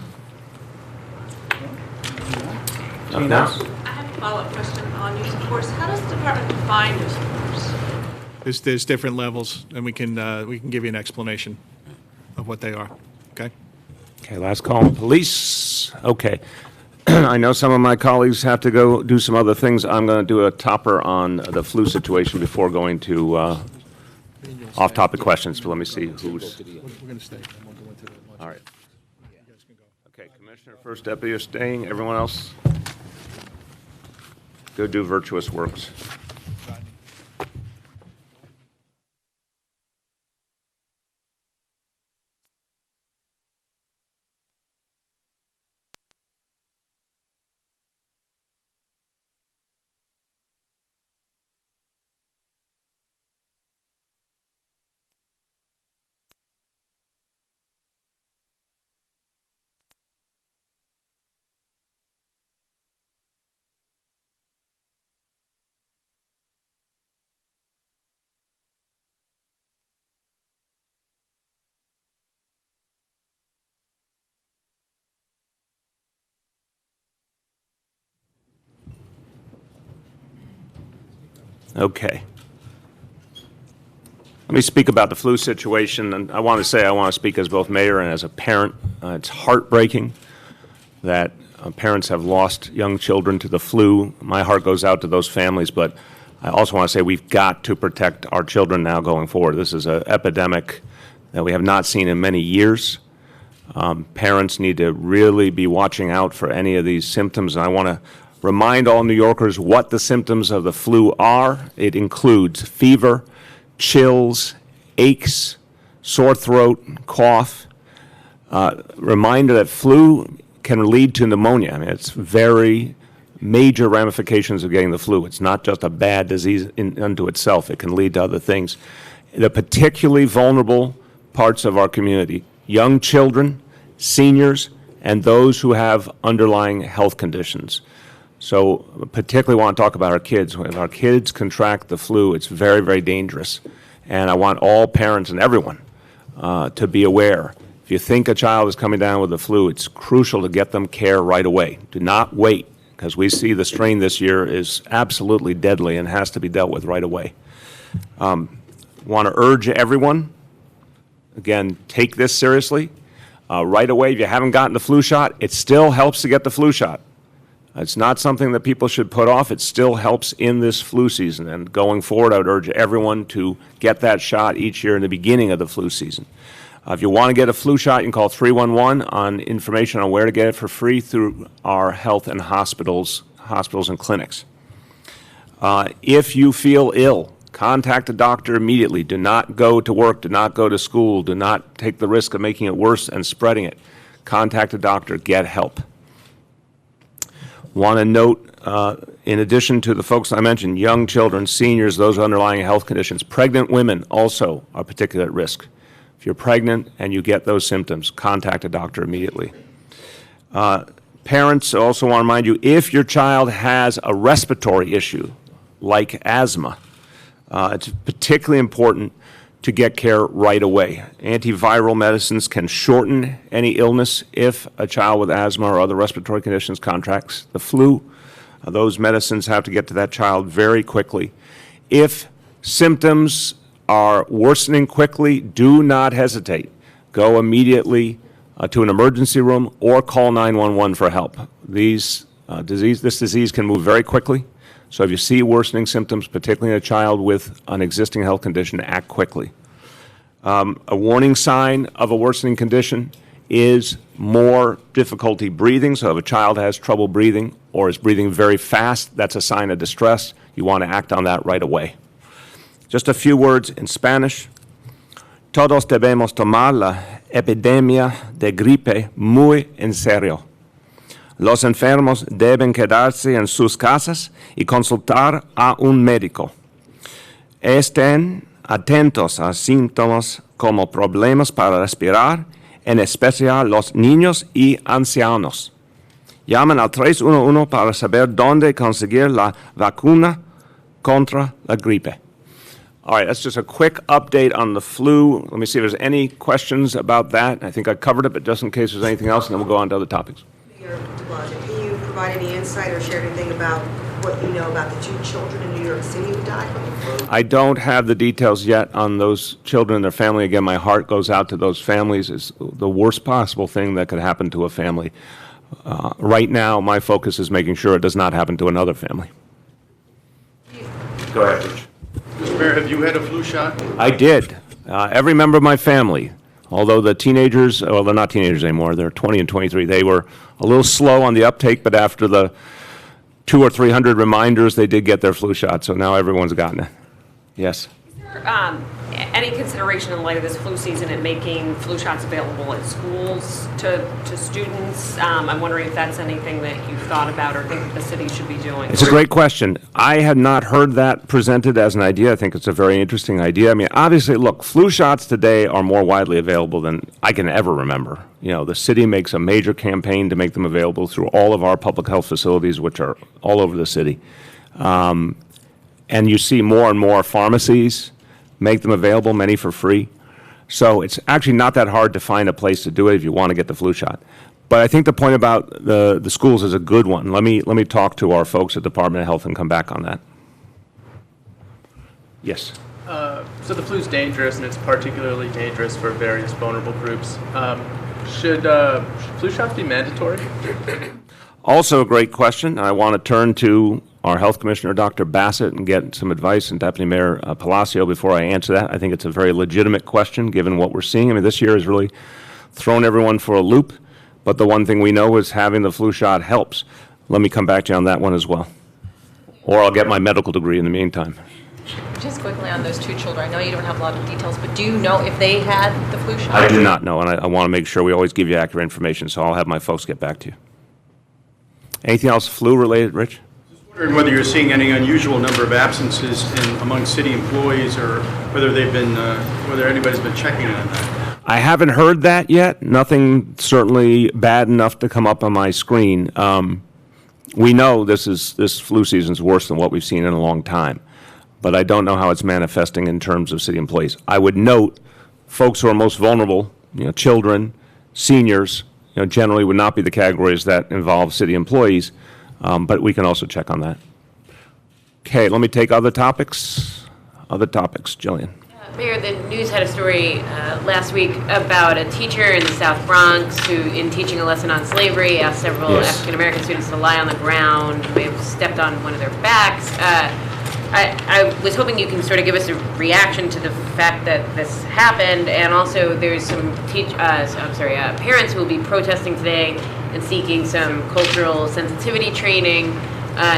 Nothing else? I have a follow-up question on use of force. How does the department define use of force? There's different levels, and we can give you an explanation of what they are, okay? Okay, last call. Police. Okay. I know some of my colleagues have to go do some other things. I'm going to do a topper on the flu situation before going to off-topic questions. But let me see who's. We're going to stay, and we'll go into the lunch. All right. Okay, Commissioner, First Deputy are staying. Everyone else? Go do virtuous works. Okay. Let me speak about the flu situation, and I want to say I want to speak as both mayor and as a parent. It's heartbreaking that parents have lost young children to the flu. My heart goes out to those families, but I also want to say we've got to protect our children now going forward. This is an epidemic that we have not seen in many years. Parents need to really be watching out for any of these symptoms, and I want to remind all New Yorkers what the symptoms of the flu are. It includes fever, chills, aches, sore throat, cough. Reminder that flu can lead to pneumonia. I mean, it's very major ramifications of getting the flu. It's not just a bad disease unto itself. It can lead to other things. The particularly vulnerable parts of our community, young children, seniors, and those who have underlying health conditions. So particularly want to talk about our kids. When our kids contract the flu, it's very, very dangerous. And I want all parents and everyone to be aware. If you think a child is coming down with the flu, it's crucial to get them care right away. Do not wait, because we see the strain this year is absolutely deadly and has to be dealt with right away. Want to urge everyone, again, take this seriously. Right away, if you haven't gotten the flu shot, it still helps to get the flu shot. It's not something that people should put off. It still helps in this flu season. And going forward, I would urge everyone to get that shot each year in the beginning of the flu season. If you want to get a flu shot, you can call 311 on information on where to get it for free through our health and hospitals and clinics. If you feel ill, contact a doctor immediately. Do not go to work. Do not go to school. Do not take the risk of making it worse and spreading it. Contact a doctor. Get help. Want to note, in addition to the folks I mentioned, young children, seniors, those with underlying health conditions, pregnant women also are particularly at risk. If you're pregnant and you get those symptoms, contact a doctor immediately. Parents also want to remind you, if your child has a respiratory issue, like asthma, it's particularly important to get care right away. Antiviral medicines can shorten any illness if a child with asthma or other respiratory conditions contracts the flu. Those medicines have to get to that child very quickly. If symptoms are worsening quickly, do not hesitate. Go immediately to an emergency room or call 911 for help. This disease can move very quickly. So if you see worsening symptoms, particularly in a child with an existing health condition, act quickly. A warning sign of a worsening condition is more difficulty breathing. So if a child has trouble breathing or is breathing very fast, that's a sign of distress. You want to act on that right away. Just a few words in Spanish. Todos debemos tomar la epidemia de gripe muy en serio. Los enfermos deben quedarse en sus casas y consultar a un médico. Estén atentos a síntomas como problemas para respirar, en especial los niños y ancianos. Llamen al 311 para saber dónde conseguir la vacuna contra la gripe. All right, that's just a quick update on the flu. Let me see if there's any questions about that. I think I covered it, but just in case there's anything else, and then we'll go on to other topics. Mayor de Blasio, can you provide any insight or share anything about what you know about the 2 children in New York City who died from the flu? I don't have the details yet on those children and their family. Again, my heart goes out to those families. It's the worst possible thing that could happen to a family. Right now, my focus is making sure it does not happen to another family. Go ahead, Rich. Mr. Mayor, have you had a flu shot? I did. Every member of my family, although the teenagers, well, they're not teenagers anymore, they're 20 and 23, they were a little slow on the uptake, but after the 200 or 300 reminders, they did get their flu shot, so now everyone's gotten it. Yes? Any consideration in light of this flu season in making flu shots available at schools to students? I'm wondering if that's anything that you've thought about or think the city should be doing. It's a great question. I had not heard that presented as an idea. I think it's a very interesting idea. I mean, obviously, look, flu shots today are more widely available than I can ever remember. You know, the city makes a major campaign to make them available through all of our public health facilities, which are all over the city. And you see more and more pharmacies make them available, many for free. So it's actually not that hard to find a place to do it if you want to get the flu shot. But I think the point about the schools is a good one. Let me talk to our folks at Department of Health and come back on that. Yes. So the flu's dangerous, and it's particularly dangerous for various vulnerable groups. Should flu shots be mandatory? Also a great question. I want to turn to our Health Commissioner, Dr. Bassett, and get some advice, and Deputy Mayor Palacio before I answer that. I think it's a very legitimate question, given what we're seeing. I mean, this year has really thrown everyone for a loop, but the one thing we know is having the flu shot helps. Let me come back to you on that one as well. Or I'll get my medical degree in the meantime. Just quickly on those 2 children, I know you don't have a lot of details, but do you know if they had the flu shot? I do not know, and I want to make sure we always give you accurate information, so I'll have my folks get back to you. Anything else flu-related, Rich? Wondering whether you're seeing any unusual number of absences among city employees, or whether they've been, whether anybody's been checking on that. I haven't heard that yet. Nothing certainly bad enough to come up on my screen. We know this flu season's worse than what we've seen in a long time, but I don't know how it's manifesting in terms of city employees. I would note folks who are most vulnerable, you know, children, seniors, you know, generally would not be the categories that involve city employees, but we can also check on that. Okay, let me take other topics. Other topics, Jillian. Mayor, the news had a story last week about a teacher in the South Bronx who, in teaching a lesson on slavery, asked several African-American students to lie on the ground, may have stepped on one of their backs. I was hoping you can sort of give us a reaction to the fact that this happened, and also there's some parents who will be protesting today and seeking some cultural sensitivity training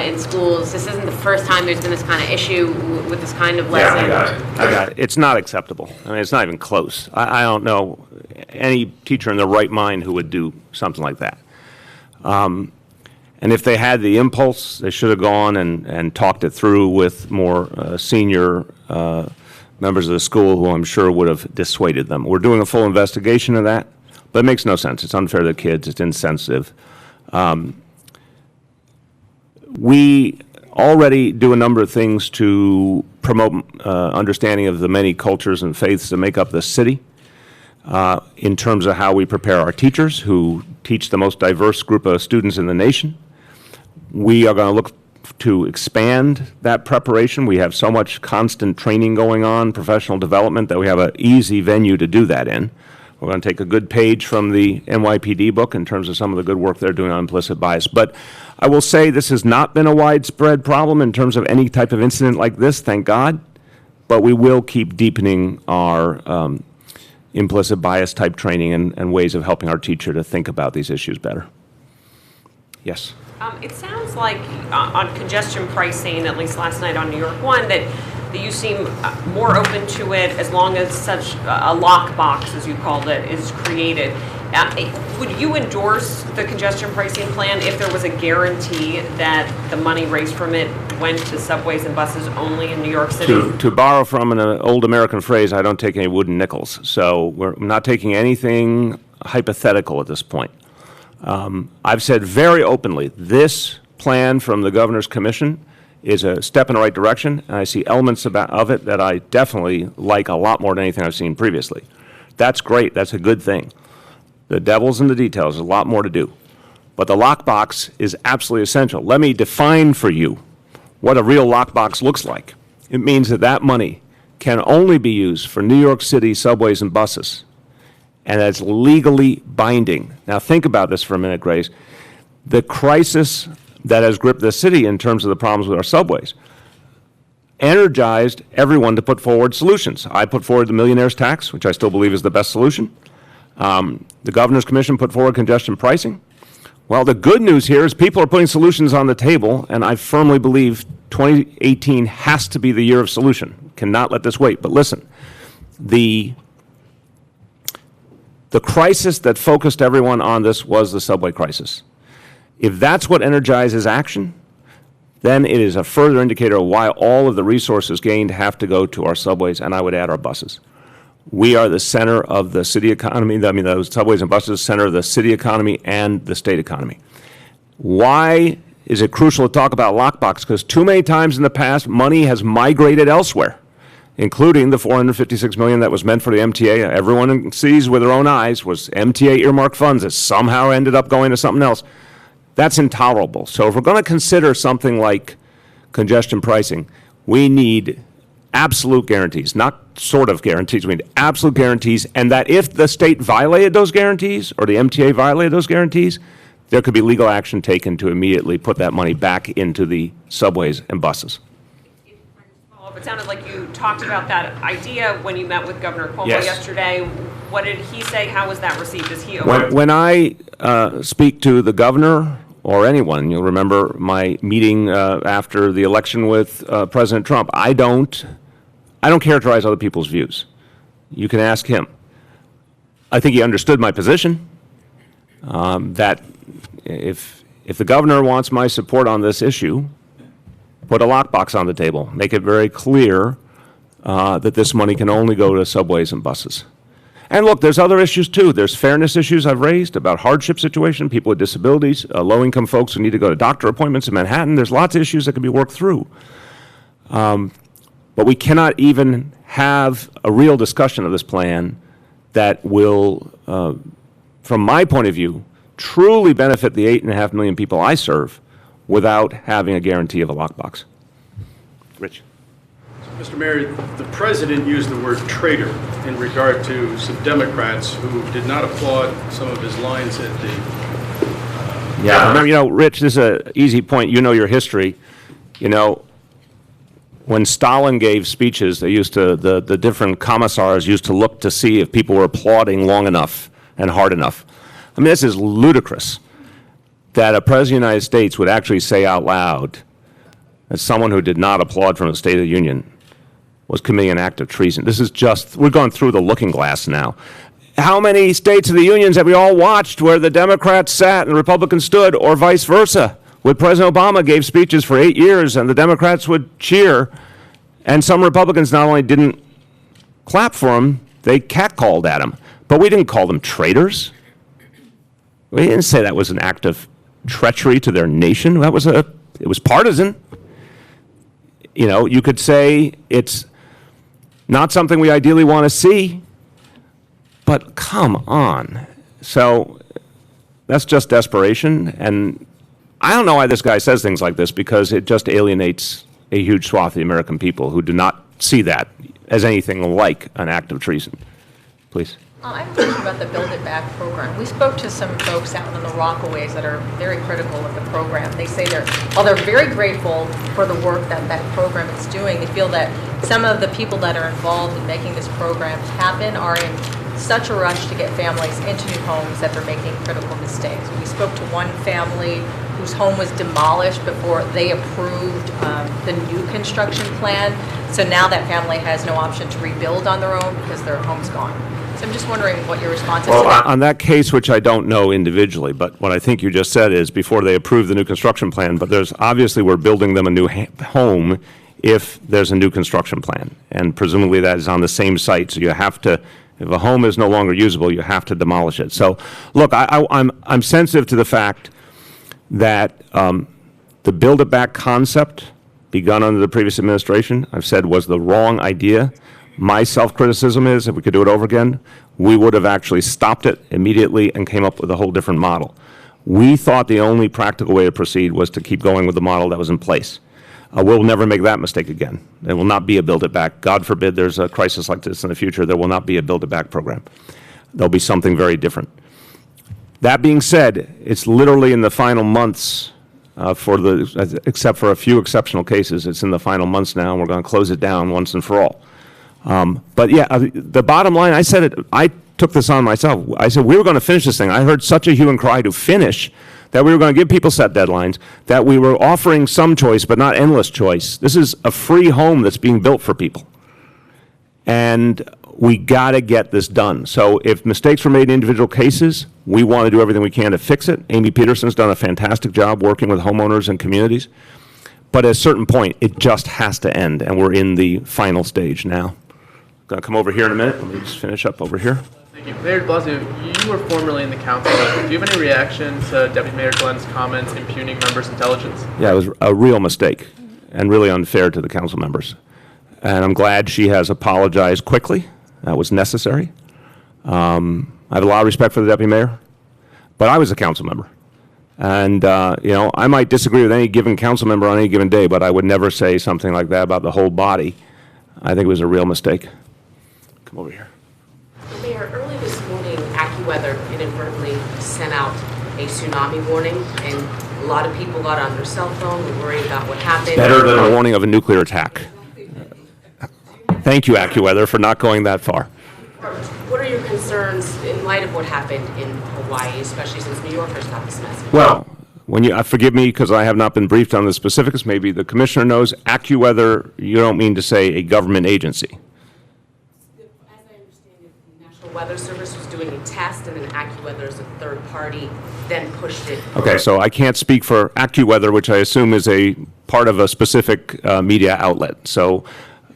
in schools. This isn't the first time there's been this kind of issue with this kind of lesson. Yeah, I got it. It's not acceptable. I mean, it's not even close. I don't know any teacher in their right mind who would do something like that. And if they had the impulse, they should have gone and talked it through with more senior members of the school who I'm sure would have dissuaded them. We're doing a full investigation of that, but it makes no sense. It's unfair to the kids. It's insensitive. We already do a number of things to promote understanding of the many cultures and faiths that make up this city in terms of how we prepare our teachers who teach the most diverse group of students in the nation. We are going to look to expand that preparation. We have so much constant training going on, professional development, that we have an easy venue to do that in. We're going to take a good page from the NYPD book in terms of some of the good work they're doing on implicit bias. But I will say this has not been a widespread problem in terms of any type of incident like this, thank God. But we will keep deepening our implicit bias type training and ways of helping our teacher to think about these issues better. Yes? It sounds like on congestion pricing, at least last night on New York One, that that you seem more open to it as long as such a lockbox, as you called it, is created. Would you endorse the congestion pricing plan if there was a guarantee that the money raised from it went to subways and buses only in New York City? To borrow from an old American phrase, I don't take any wooden nickels. So we're not taking anything hypothetical at this point. I've said very openly, this plan from the Governor's Commission is a step in the right direction, and I see elements of it that I definitely like a lot more than anything I've seen previously. That's great. That's a good thing. The devil's in the details. There's a lot more to do. But the lockbox is absolutely essential. Let me define for you what a real lockbox looks like. It means that that money can only be used for New York City subways and buses, and that's legally binding. Now think about this for a minute, Grace. The crisis that has gripped the city in terms of the problems with our subways energized everyone to put forward solutions. I put forward the millionaire's tax, which I still believe is the best solution. The Governor's Commission put forward congestion pricing. Well, the good news here is people are putting solutions on the table, and I firmly believe 2018 has to be the year of solution. Cannot let this wait. But listen, the crisis that focused everyone on this was the subway crisis. If that's what energizes action, then it is a further indicator of why all of the resources gained have to go to our subways, and I would add our buses. We are the center of the city economy. I mean, those subways and buses, center of the city economy and the state economy. Why is it crucial to talk about lockbox? Because too many times in the past, money has migrated elsewhere, including the $456 million that was meant for the MTA. Everyone sees with their own eyes was MTA earmarked funds that somehow ended up going to something else. That's intolerable. So if we're going to consider something like congestion pricing, we need absolute guarantees, not sort of guarantees. We need absolute guarantees, and that if the state violated those guarantees or the MTA violated those guarantees, there could be legal action taken to immediately put that money back into the subways and buses. It sounded like you talked about that idea when you met with Governor Cuomo yesterday. What did he say? How was that received? Is he when I speak to the governor or anyone, you'll remember my meeting after the election with President Trump. I don't characterize other people's views. You can ask him. I think he understood my position, that if the governor wants my support on this issue, put a lockbox on the table. Make it very clear that this money can only go to subways and buses. And look, there's other issues too. There's fairness issues I've raised about hardship situation, people with disabilities, low-income folks who need to go to doctor appointments in Manhattan. There's lots of issues that can be worked through. But we cannot even have a real discussion of this plan that will, from my point of view, truly benefit the 8.5 million people I serve without having a guarantee of a lockbox. Rich. Mr. Mayor, the president used the word traitor in regard to some Democrats who did not applaud some of his lines at the... Yeah, remember, Rich, this is an easy point. You know your history. When Stalin gave speeches, they used to, the different commissars used to look to see if people were applauding long enough and hard enough. I mean, this is ludicrous that a president of the United States would actually say out loud that someone who did not applaud from the State of the Union was committing an act of treason. This is just, we're going through the looking glass now. How many states of the unions have we all watched where the Democrats sat and the Republicans stood, or vice versa? When President Obama gave speeches for 8 years and the Democrats would cheer, and some Republicans not only didn't clap for him, they catcalled at him. But we didn't call them traitors. We didn't say that was an act of treachery to their nation. It was partisan. You could say it's not something we ideally want to see, but come on. So that's just desperation, and I don't know why this guy says things like this, because it just alienates a huge swath of the American people who do not see that as anything like an act of treason. Please. I have a question about the Build It Back program. We spoke to some folks out in the Rockaways that are very critical of the program. They say while they're very grateful for the work that that program is doing, they feel that some of the people that are involved in making this program happen are in such a rush to get families into new homes that they're making critical mistakes. We spoke to one family whose home was demolished before they approved the new construction plan. So now that family has no option to rebuild on their own because their home's gone. So I'm just wondering what your response is to that. On that case, which I don't know individually, but what I think you just said is before they approve the new construction plan, but there's, obviously, we're building them a new home if there's a new construction plan. And presumably that is on the same site, so you have to, if a home is no longer usable, you have to demolish it. So, look, I'm sensitive to the fact that the build-it-back concept begun under the previous administration, I've said was the wrong idea. My self-criticism is, if we could do it over again, we would have actually stopped it immediately and came up with a whole different model. We thought the only practical way to proceed was to keep going with the model that was in place. We'll never make that mistake again. There will not be a build-it-back. God forbid there's a crisis like this in the future. There will not be a build-it-back program. There'll be something very different. That being said, it's literally in the final months except for a few exceptional cases, it's in the final months now, and we're going to close it down once and for all. But yeah, the bottom line, I said it, I took this on myself. I said we were going to finish this thing. I heard such a hue and cry to finish that we were going to give people set deadlines, that we were offering some choice but not endless choice. This is a free home that's being built for people. And we got to get this done. So if mistakes were made in individual cases, we want to do everything we can to fix it. Amy Peterson's done a fantastic job working with homeowners and communities. But at a certain point, it just has to end, and we're in the final stage now. Going to come over here in a minute. Let me just finish up over here. Thank you. Mayor de Blasio, you were formerly in the council. Do you have any reaction to Deputy Mayor Glenn's comments impugning members' intelligence? Yeah, it was a real mistake and really unfair to the council members. And I'm glad she has apologized quickly. That was necessary. I have a lot of respect for the deputy mayor, but I was a council member. And, I might disagree with any given council member on any given day, but I would never say something like that about the whole body. I think it was a real mistake. Come over here. Mayor, early this morning, AccuWeather inadvertently sent out a tsunami warning, and a lot of people got on their cell phone, were worried about what happened. Better than a warning of a nuclear attack. Thank you, AccuWeather, for not going that far. What are your concerns in light of what happened in Hawaii, especially since New Yorkers got this message? Well, when you forgive me because I have not been briefed on the specifics, maybe the commissioner knows, AccuWeather, you don't mean to say a government agency. As I understand it, the National Weather Service was doing a test, and then AccuWeather as a third party then pushed it. Okay, so I can't speak for AccuWeather, which I assume is a part of a specific media outlet. So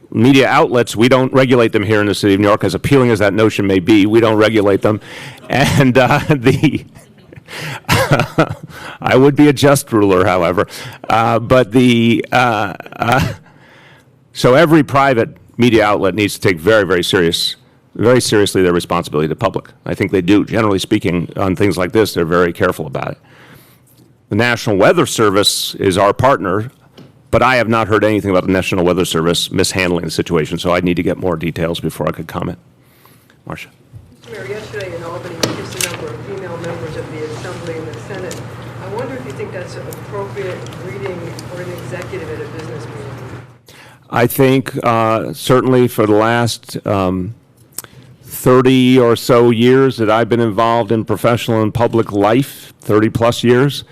media outlets, we don't regulate them here in the city of New York, as appealing as that notion may be. We don't regulate them. And I would be a just ruler, however. So every private media outlet needs to take very seriously their responsibility to the public. I think they do. Generally speaking, on things like this, they're very careful about it. The National Weather Service is our partner, but I have not heard anything about the National Weather Service mishandling the situation, so I'd need to get more details before I could comment. Marcia. Mr. Mayor, yesterday in Albany, we kissed a number of female members of the Assembly and the Senate. I wonder if you think that's an appropriate greeting for an executive at a business meeting? I think certainly for the last 30 or so years that I've been involved in professional and public life, 30-plus years,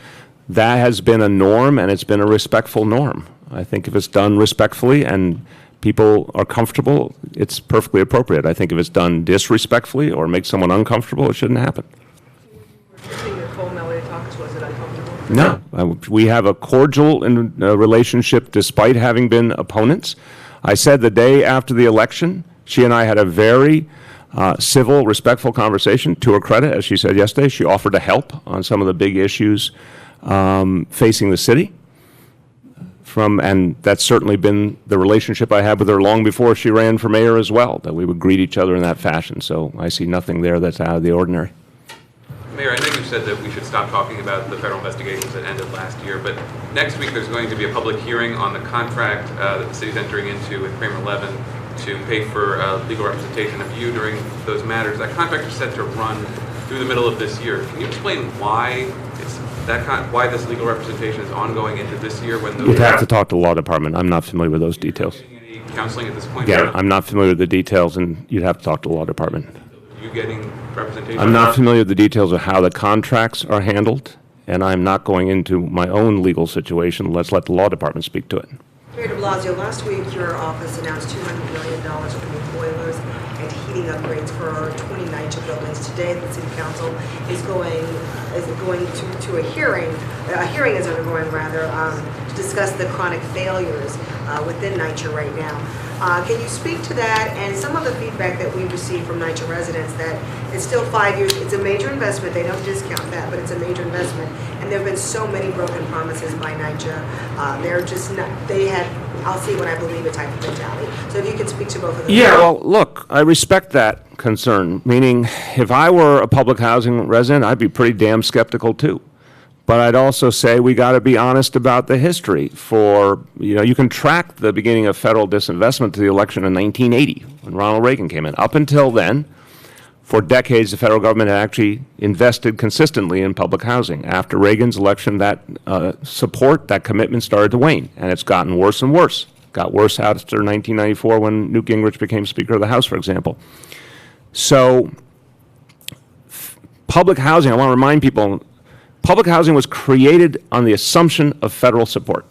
that has been a norm, and it's been a respectful norm. I think if it's done respectfully and people are comfortable, it's perfectly appropriate. I think if it's done disrespectfully or makes someone uncomfortable, it shouldn't happen. No, we have a cordial relationship despite having been opponents. I said the day after the election, she and I had a very civil, respectful conversation. To her credit, as she said yesterday, she offered to help on some of the big issues facing the city. And that's certainly been the relationship I had with her long before she ran for mayor as well, that we would greet each other in that fashion. So I see nothing there that's out of the ordinary. Mayor, I know you said that we should stop talking about the federal investigations that ended last year, but next week there's going to be a public hearing on the contract that the city's entering into with Kramer Levin to pay for legal representation of you during those matters. That contract is set to run through the middle of this year. Can you explain why why this legal representation is ongoing into this year when those... You'd have to talk to the law department. I'm not familiar with those details. Any counseling at this point? Yeah, I'm not familiar with the details, and you'd have to talk to the law department. You getting representation? I'm not familiar with the details of how the contracts are handled and I'm not going into my own legal situation. Let's let the law department speak to it. Mayor de Blasio, last week your office announced $200 million for new boilers and heating upgrades for 20 NYCHA buildings. Today, the City Council is going to a hearing is undergoing rather, to discuss the chronic failures within NYCHA right now. Can you speak to that and some of the feedback that we received from NYCHA residents that it's still 5 years, it's a major investment, they don't discount that, but it's a major investment, and there have been so many broken promises by NYCHA. They're just not, they had, I'll see what I believe a type of mentality. So if you could speak to both of them. Yeah, well, look, I respect that concern, meaning if I were a public housing resident, I'd be pretty damn skeptical too. But I'd also say we got to be honest about the history. You can track the beginning of federal disinvestment to the election in 1980 when Ronald Reagan came in. Up until then, for decades, the federal government had actually invested consistently in public housing. After Reagan's election, that support, that commitment started to wane, and it's gotten worse and worse. Got worse after 1994 when Newt Gingrich became Speaker of the House, for example. So public housing, I want to remind people, public housing was created on the assumption of federal support.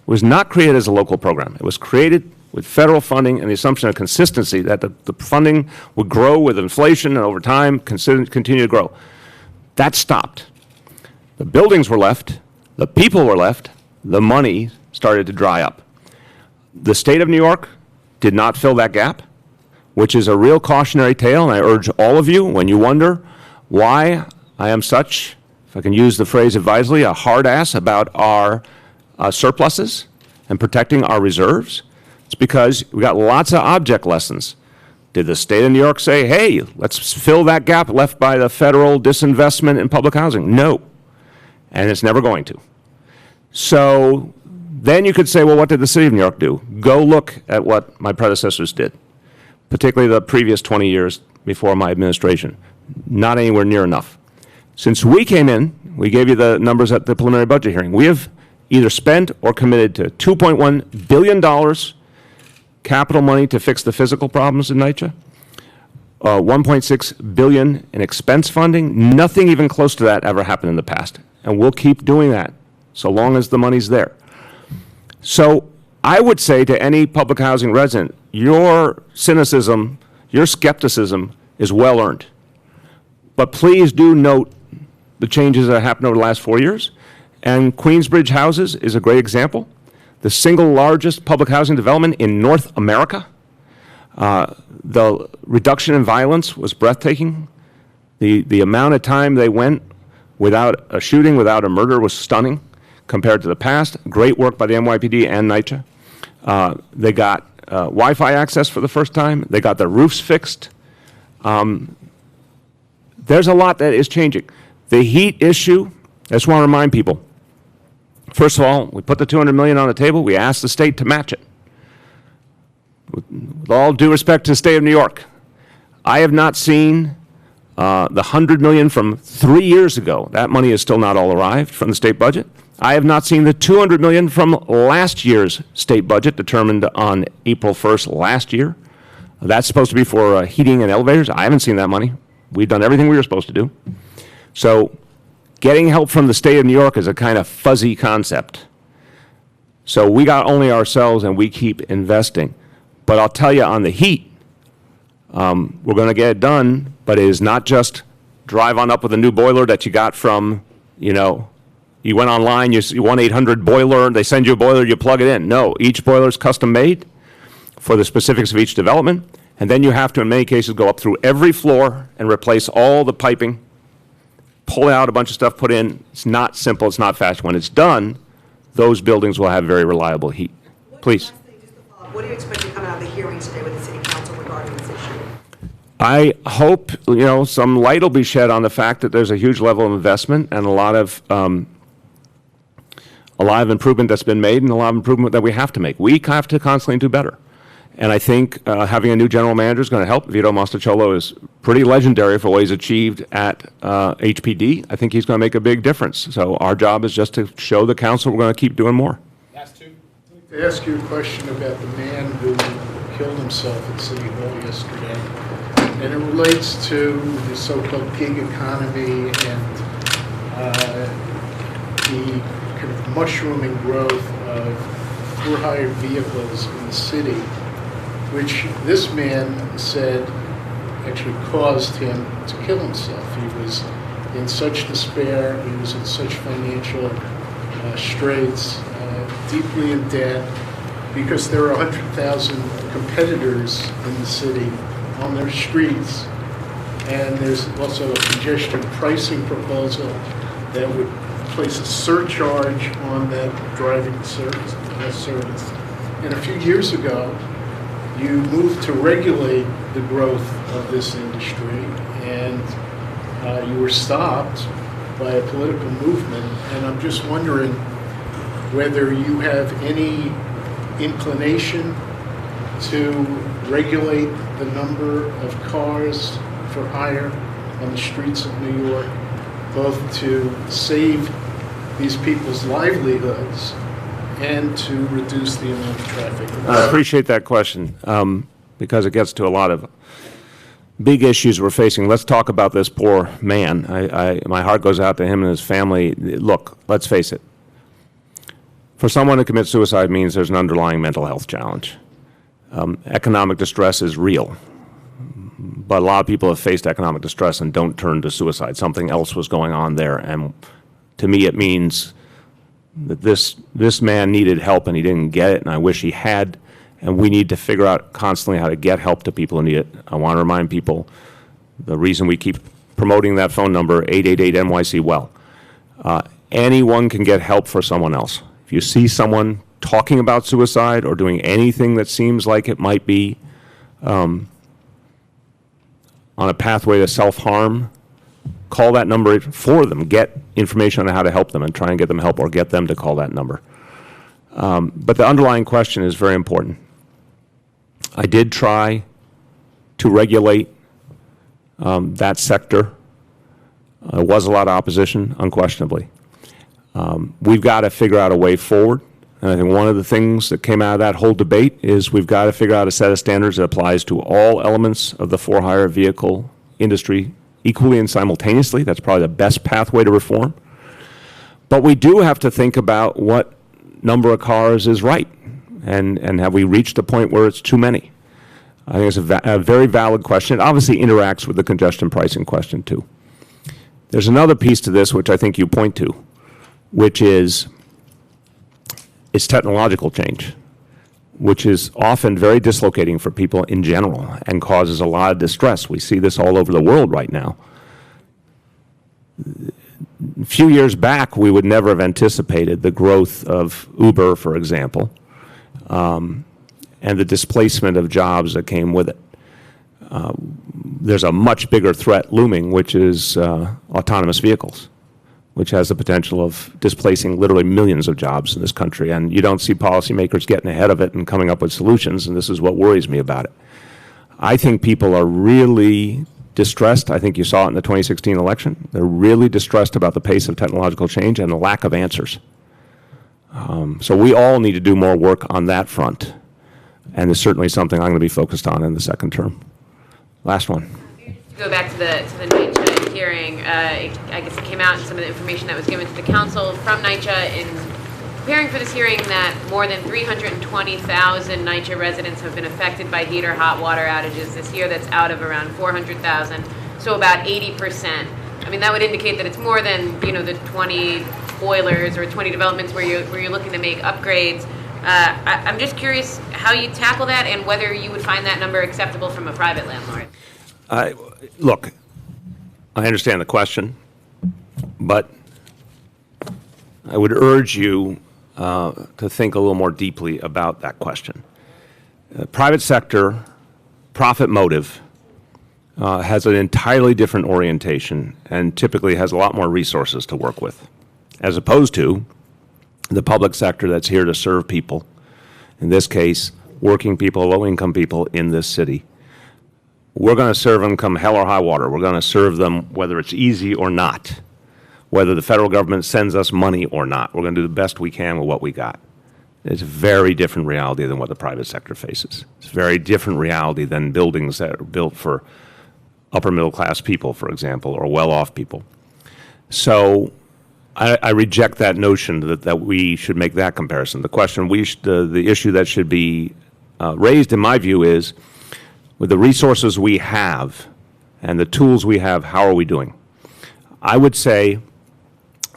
It was not created as a local program. It was created with federal funding and the assumption of consistency, that the funding would grow with inflation and over time continue to grow. That stopped. The buildings were left, the people were left, the money started to dry up. The state of New York did not fill that gap, which is a real cautionary tale, and I urge all of you, when you wonder why I am such, if I can use the phrase advisedly, a hard ass about our surpluses and protecting our reserves, it's because we got lots of object lessons. Did the state of New York say, hey, let's fill that gap left by the federal disinvestment in public housing? No, and it's never going to. So then you could say, well, what did the city of New York do? Go look at what my predecessors did, particularly the previous 20 years before my administration. Not anywhere near enough. Since we came in, we gave you the numbers at the preliminary budget hearing. We have either spent or committed to $2.1 billion capital money to fix the physical problems in NYCHA, $1.6 billion in expense funding. Nothing even close to that ever happened in the past. And we'll keep doing that so long as the money's there. So I would say to any public housing resident, your cynicism, your skepticism is well earned. But please do note the changes that happened over the last 4 years. And Queensbridge Houses is a great example. The single largest public housing development in North America. The reduction in violence was breathtaking. The amount of time they went without a shooting, without a murder was stunning compared to the past. Great work by the NYPD and NYCHA. They got Wi-Fi access for the first time. They got their roofs fixed. There's a lot that is changing. The heat issue, I just want to remind people, first of all, we put the $200 million on the table. We asked the state to match it. With all due respect to the state of New York, I have not seen the $100 million from 3 years ago. That money is still not all arrived from the state budget. I have not seen the $200 million from last year's state budget, determined on April 1st last year. That's supposed to be for heating and elevators. I haven't seen that money. We've done everything we were supposed to do. So getting help from the state of New York is a kind of fuzzy concept. So we got only ourselves, and we keep investing. But I'll tell you, on the heat, we're going to get it done, but it is not just drive on up with a new boiler that you got from, you went online, you 1-800 boiler, they send you a boiler, you plug it in. No, each boiler is custom made for the specifics of each development. And then you have to, in many cases, go up through every floor and replace all the piping, pull out a bunch of stuff, put in. It's not simple. It's not fast. When it's done, those buildings will have very reliable heat. Please. What do you expect to come out of the hearings today with the City Council regarding this issue? I hope, some light will be shed on the fact that there's a huge level of investment and a lot of improvement that's been made and a lot of improvement that we have to make. We have to constantly do better. And I think having a new general manager is going to help. Vito Mastacciolo is pretty legendary for what he's achieved at HPD. I think he's going to make a big difference. So our job is just to show the council we're going to keep doing more. To ask you a question about the man who killed himself at City Hall yesterday. And it relates to the so-called gig economy and the kind of mushrooming growth of for-hire vehicles in the city, which this man said actually caused him to kill himself. He was in such despair, he was in such financial straits, deeply in debt, because there are 100,000 competitors in the city on their streets. And there's also a congestion pricing proposal that would place a surcharge on that driving service. And a few years ago, you moved to regulate the growth of this industry, and you were stopped by a political movement. And I'm just wondering whether you have any inclination to regulate the number of cars for hire on the streets of New York, both to save these people's livelihoods and to reduce the amount of traffic. I appreciate that question because it gets to a lot of big issues we're facing. Let's talk about this poor man. My heart goes out to him and his family. Look, let's face it. For someone to commit suicide means there's an underlying mental health challenge. Economic distress is real. But a lot of people have faced economic distress and don't turn to suicide. Something else was going on there. And to me, it means that this man needed help and he didn't get it, and I wish he had. And we need to figure out constantly how to get help to people who need it. I want to remind people the reason we keep promoting that phone number, 888-NYC-WELL. Anyone can get help for someone else. If you see someone talking about suicide or doing anything that seems like it might be on a pathway to self-harm, call that number for them. Get information on how to help them and try and get them help or get them to call that number. But the underlying question is very important. I did try to regulate that sector. There was a lot of opposition, unquestionably. We've got to figure out a way forward. And I think one of the things that came out of that whole debate is we've got to figure out a set of standards that applies to all elements of the for-hire vehicle industry equally and simultaneously. That's probably the best pathway to reform. But we do have to think about what number of cars is right, and have we reached a point where it's too many? I think it's a very valid question. It obviously interacts with the congestion pricing question, too. There's another piece to this which I think you point to, which is it's technological change, which is often very dislocating for people in general and causes a lot of distress. We see this all over the world right now. A few years back, we would never have anticipated the growth of Uber, for example, and the displacement of jobs that came with it. There's a much bigger threat looming, which is autonomous vehicles, which has the potential of displacing literally millions of jobs in this country. And you don't see policymakers getting ahead of it and coming up with solutions, and this is what worries me about it. I think people are really distressed. I think you saw it in the 2016 election. They're really distressed about the pace of technological change and the lack of answers. So we all need to do more work on that front, and it's certainly something I'm going to be focused on in the second term. Last one. To go back to the NYCHA hearing, I guess it came out in some of the information that was given to the council from NYCHA in preparing for this hearing that more than 320,000 NYCHA residents have been affected by heat or hot water outages this year. That's out of around 400,000, so about 80%. I mean, that would indicate that it's more than, you know, the 20 boilers or 20 developments where you're looking to make upgrades. I'm just curious how you tackle that and whether you would find that number acceptable from a private landlord. Look, I understand the question, but I would urge you to think a little more deeply about that question. Private sector, profit motive, has an entirely different orientation and typically has a lot more resources to work with, as opposed to the public sector that's here to serve people, in this case, working people, low-income people in this city. We're going to serve them come hell or high water. We're going to serve them whether it's easy or not, whether the federal government sends us money or not. We're going to do the best we can with what we got. It's a very different reality than what the private sector faces. It's a very different reality than buildings that are built for upper middle class people, for example, or well-off people. So I reject that notion that we should make that comparison. The question the issue that should be raised, in my view, is with the resources we have and the tools we have, how are we doing? I would say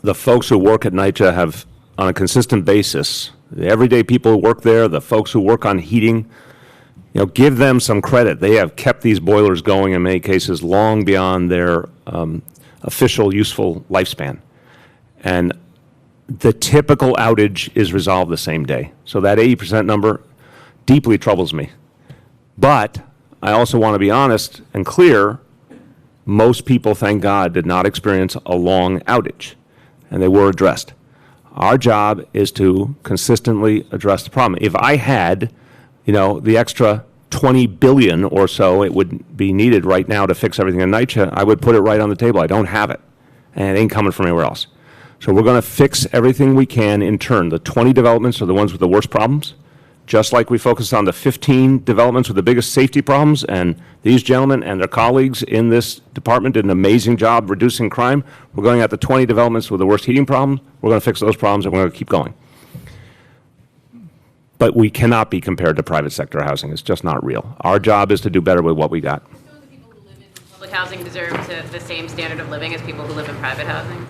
the folks who work at NYCHA have, on a consistent basis, the everyday people who work there, the folks who work on heating, give them some credit. They have kept these boilers going in many cases long beyond their official useful lifespan. And the typical outage is resolved the same day. So that 80% number deeply troubles me. But I also want to be honest and clear, most people, thank God, did not experience a long outage, and they were addressed. Our job is to consistently address the problem. If I had, the extra $20 billion or so it would be needed right now to fix everything in NYCHA, I would put it right on the table. I don't have it, and it ain't coming from anywhere else. So we're going to fix everything we can in turn. The 20 developments are the ones with the worst problems, just like we focused on the 15 developments with the biggest safety problems, and these gentlemen and their colleagues in this department did an amazing job reducing crime. We're going at the 20 developments with the worst heating problems. We're going to fix those problems, and we're going to keep going. But we cannot be compared to private sector housing. It's just not real. Our job is to do better with what we got. Public housing deserves the same standard of living as people who live in private housing?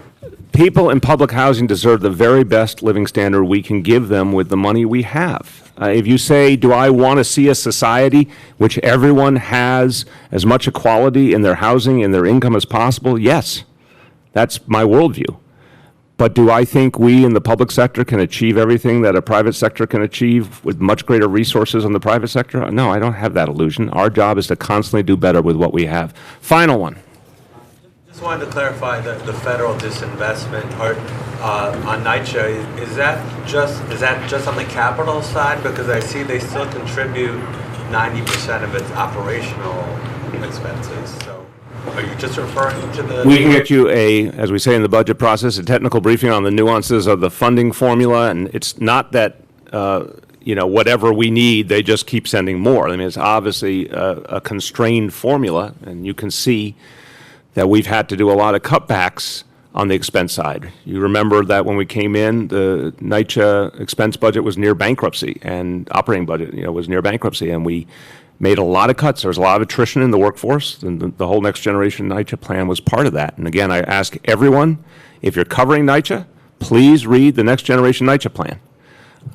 People in public housing deserve the very best living standard we can give them with the money we have. If you say, do I want to see a society which everyone has as much equality in their housing and their income as possible? Yes, that's my worldview. But do I think we in the public sector can achieve everything that a private sector can achieve with much greater resources in the private sector? No, I don't have that illusion. Our job is to constantly do better with what we have. Final one. Just wanted to clarify the federal disinvestment part on NYCHA. Is that just on the capital side? Because I see they still contribute 90% of its operational expenses. So are you just referring to the? We can get you as we say in the budget process, a technical briefing on the nuances of the funding formula, and it's not that whatever we need, they just keep sending more. I mean, it's obviously a constrained formula, and you can see that we've had to do a lot of cutbacks on the expense side. You remember that when we came in, the NYCHA expense budget was near bankruptcy, and operating budget, was near bankruptcy, and we made a lot of cuts. There was a lot of attrition in the workforce, and the whole Next Generation NYCHA plan was part of that. And again, I ask everyone, if you're covering NYCHA, please read the Next Generation NYCHA plan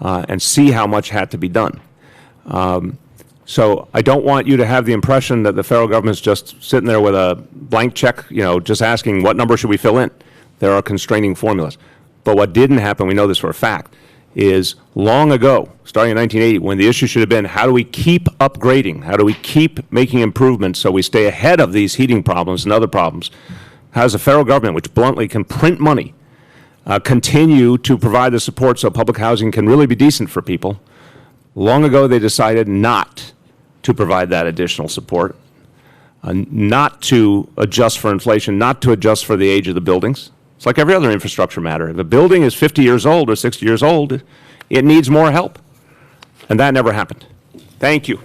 and see how much had to be done. So I don't want you to have the impression that the federal government's just sitting there with a blank check, just asking what number should we fill in. There are constraining formulas. But what didn't happen, we know this for a fact, is long ago, starting in 1980, when the issue should have been, how do we keep upgrading? How do we keep making improvements so we stay ahead of these heating problems and other problems? How does the federal government, which bluntly can print money, continue to provide the support so public housing can really be decent for people? Long ago, they decided not to provide that additional support, not to adjust for inflation, not to adjust for the age of the buildings. It's like every other infrastructure matter. If a building is 50 years old or 60 years old, it needs more help. And that never happened. Thank you.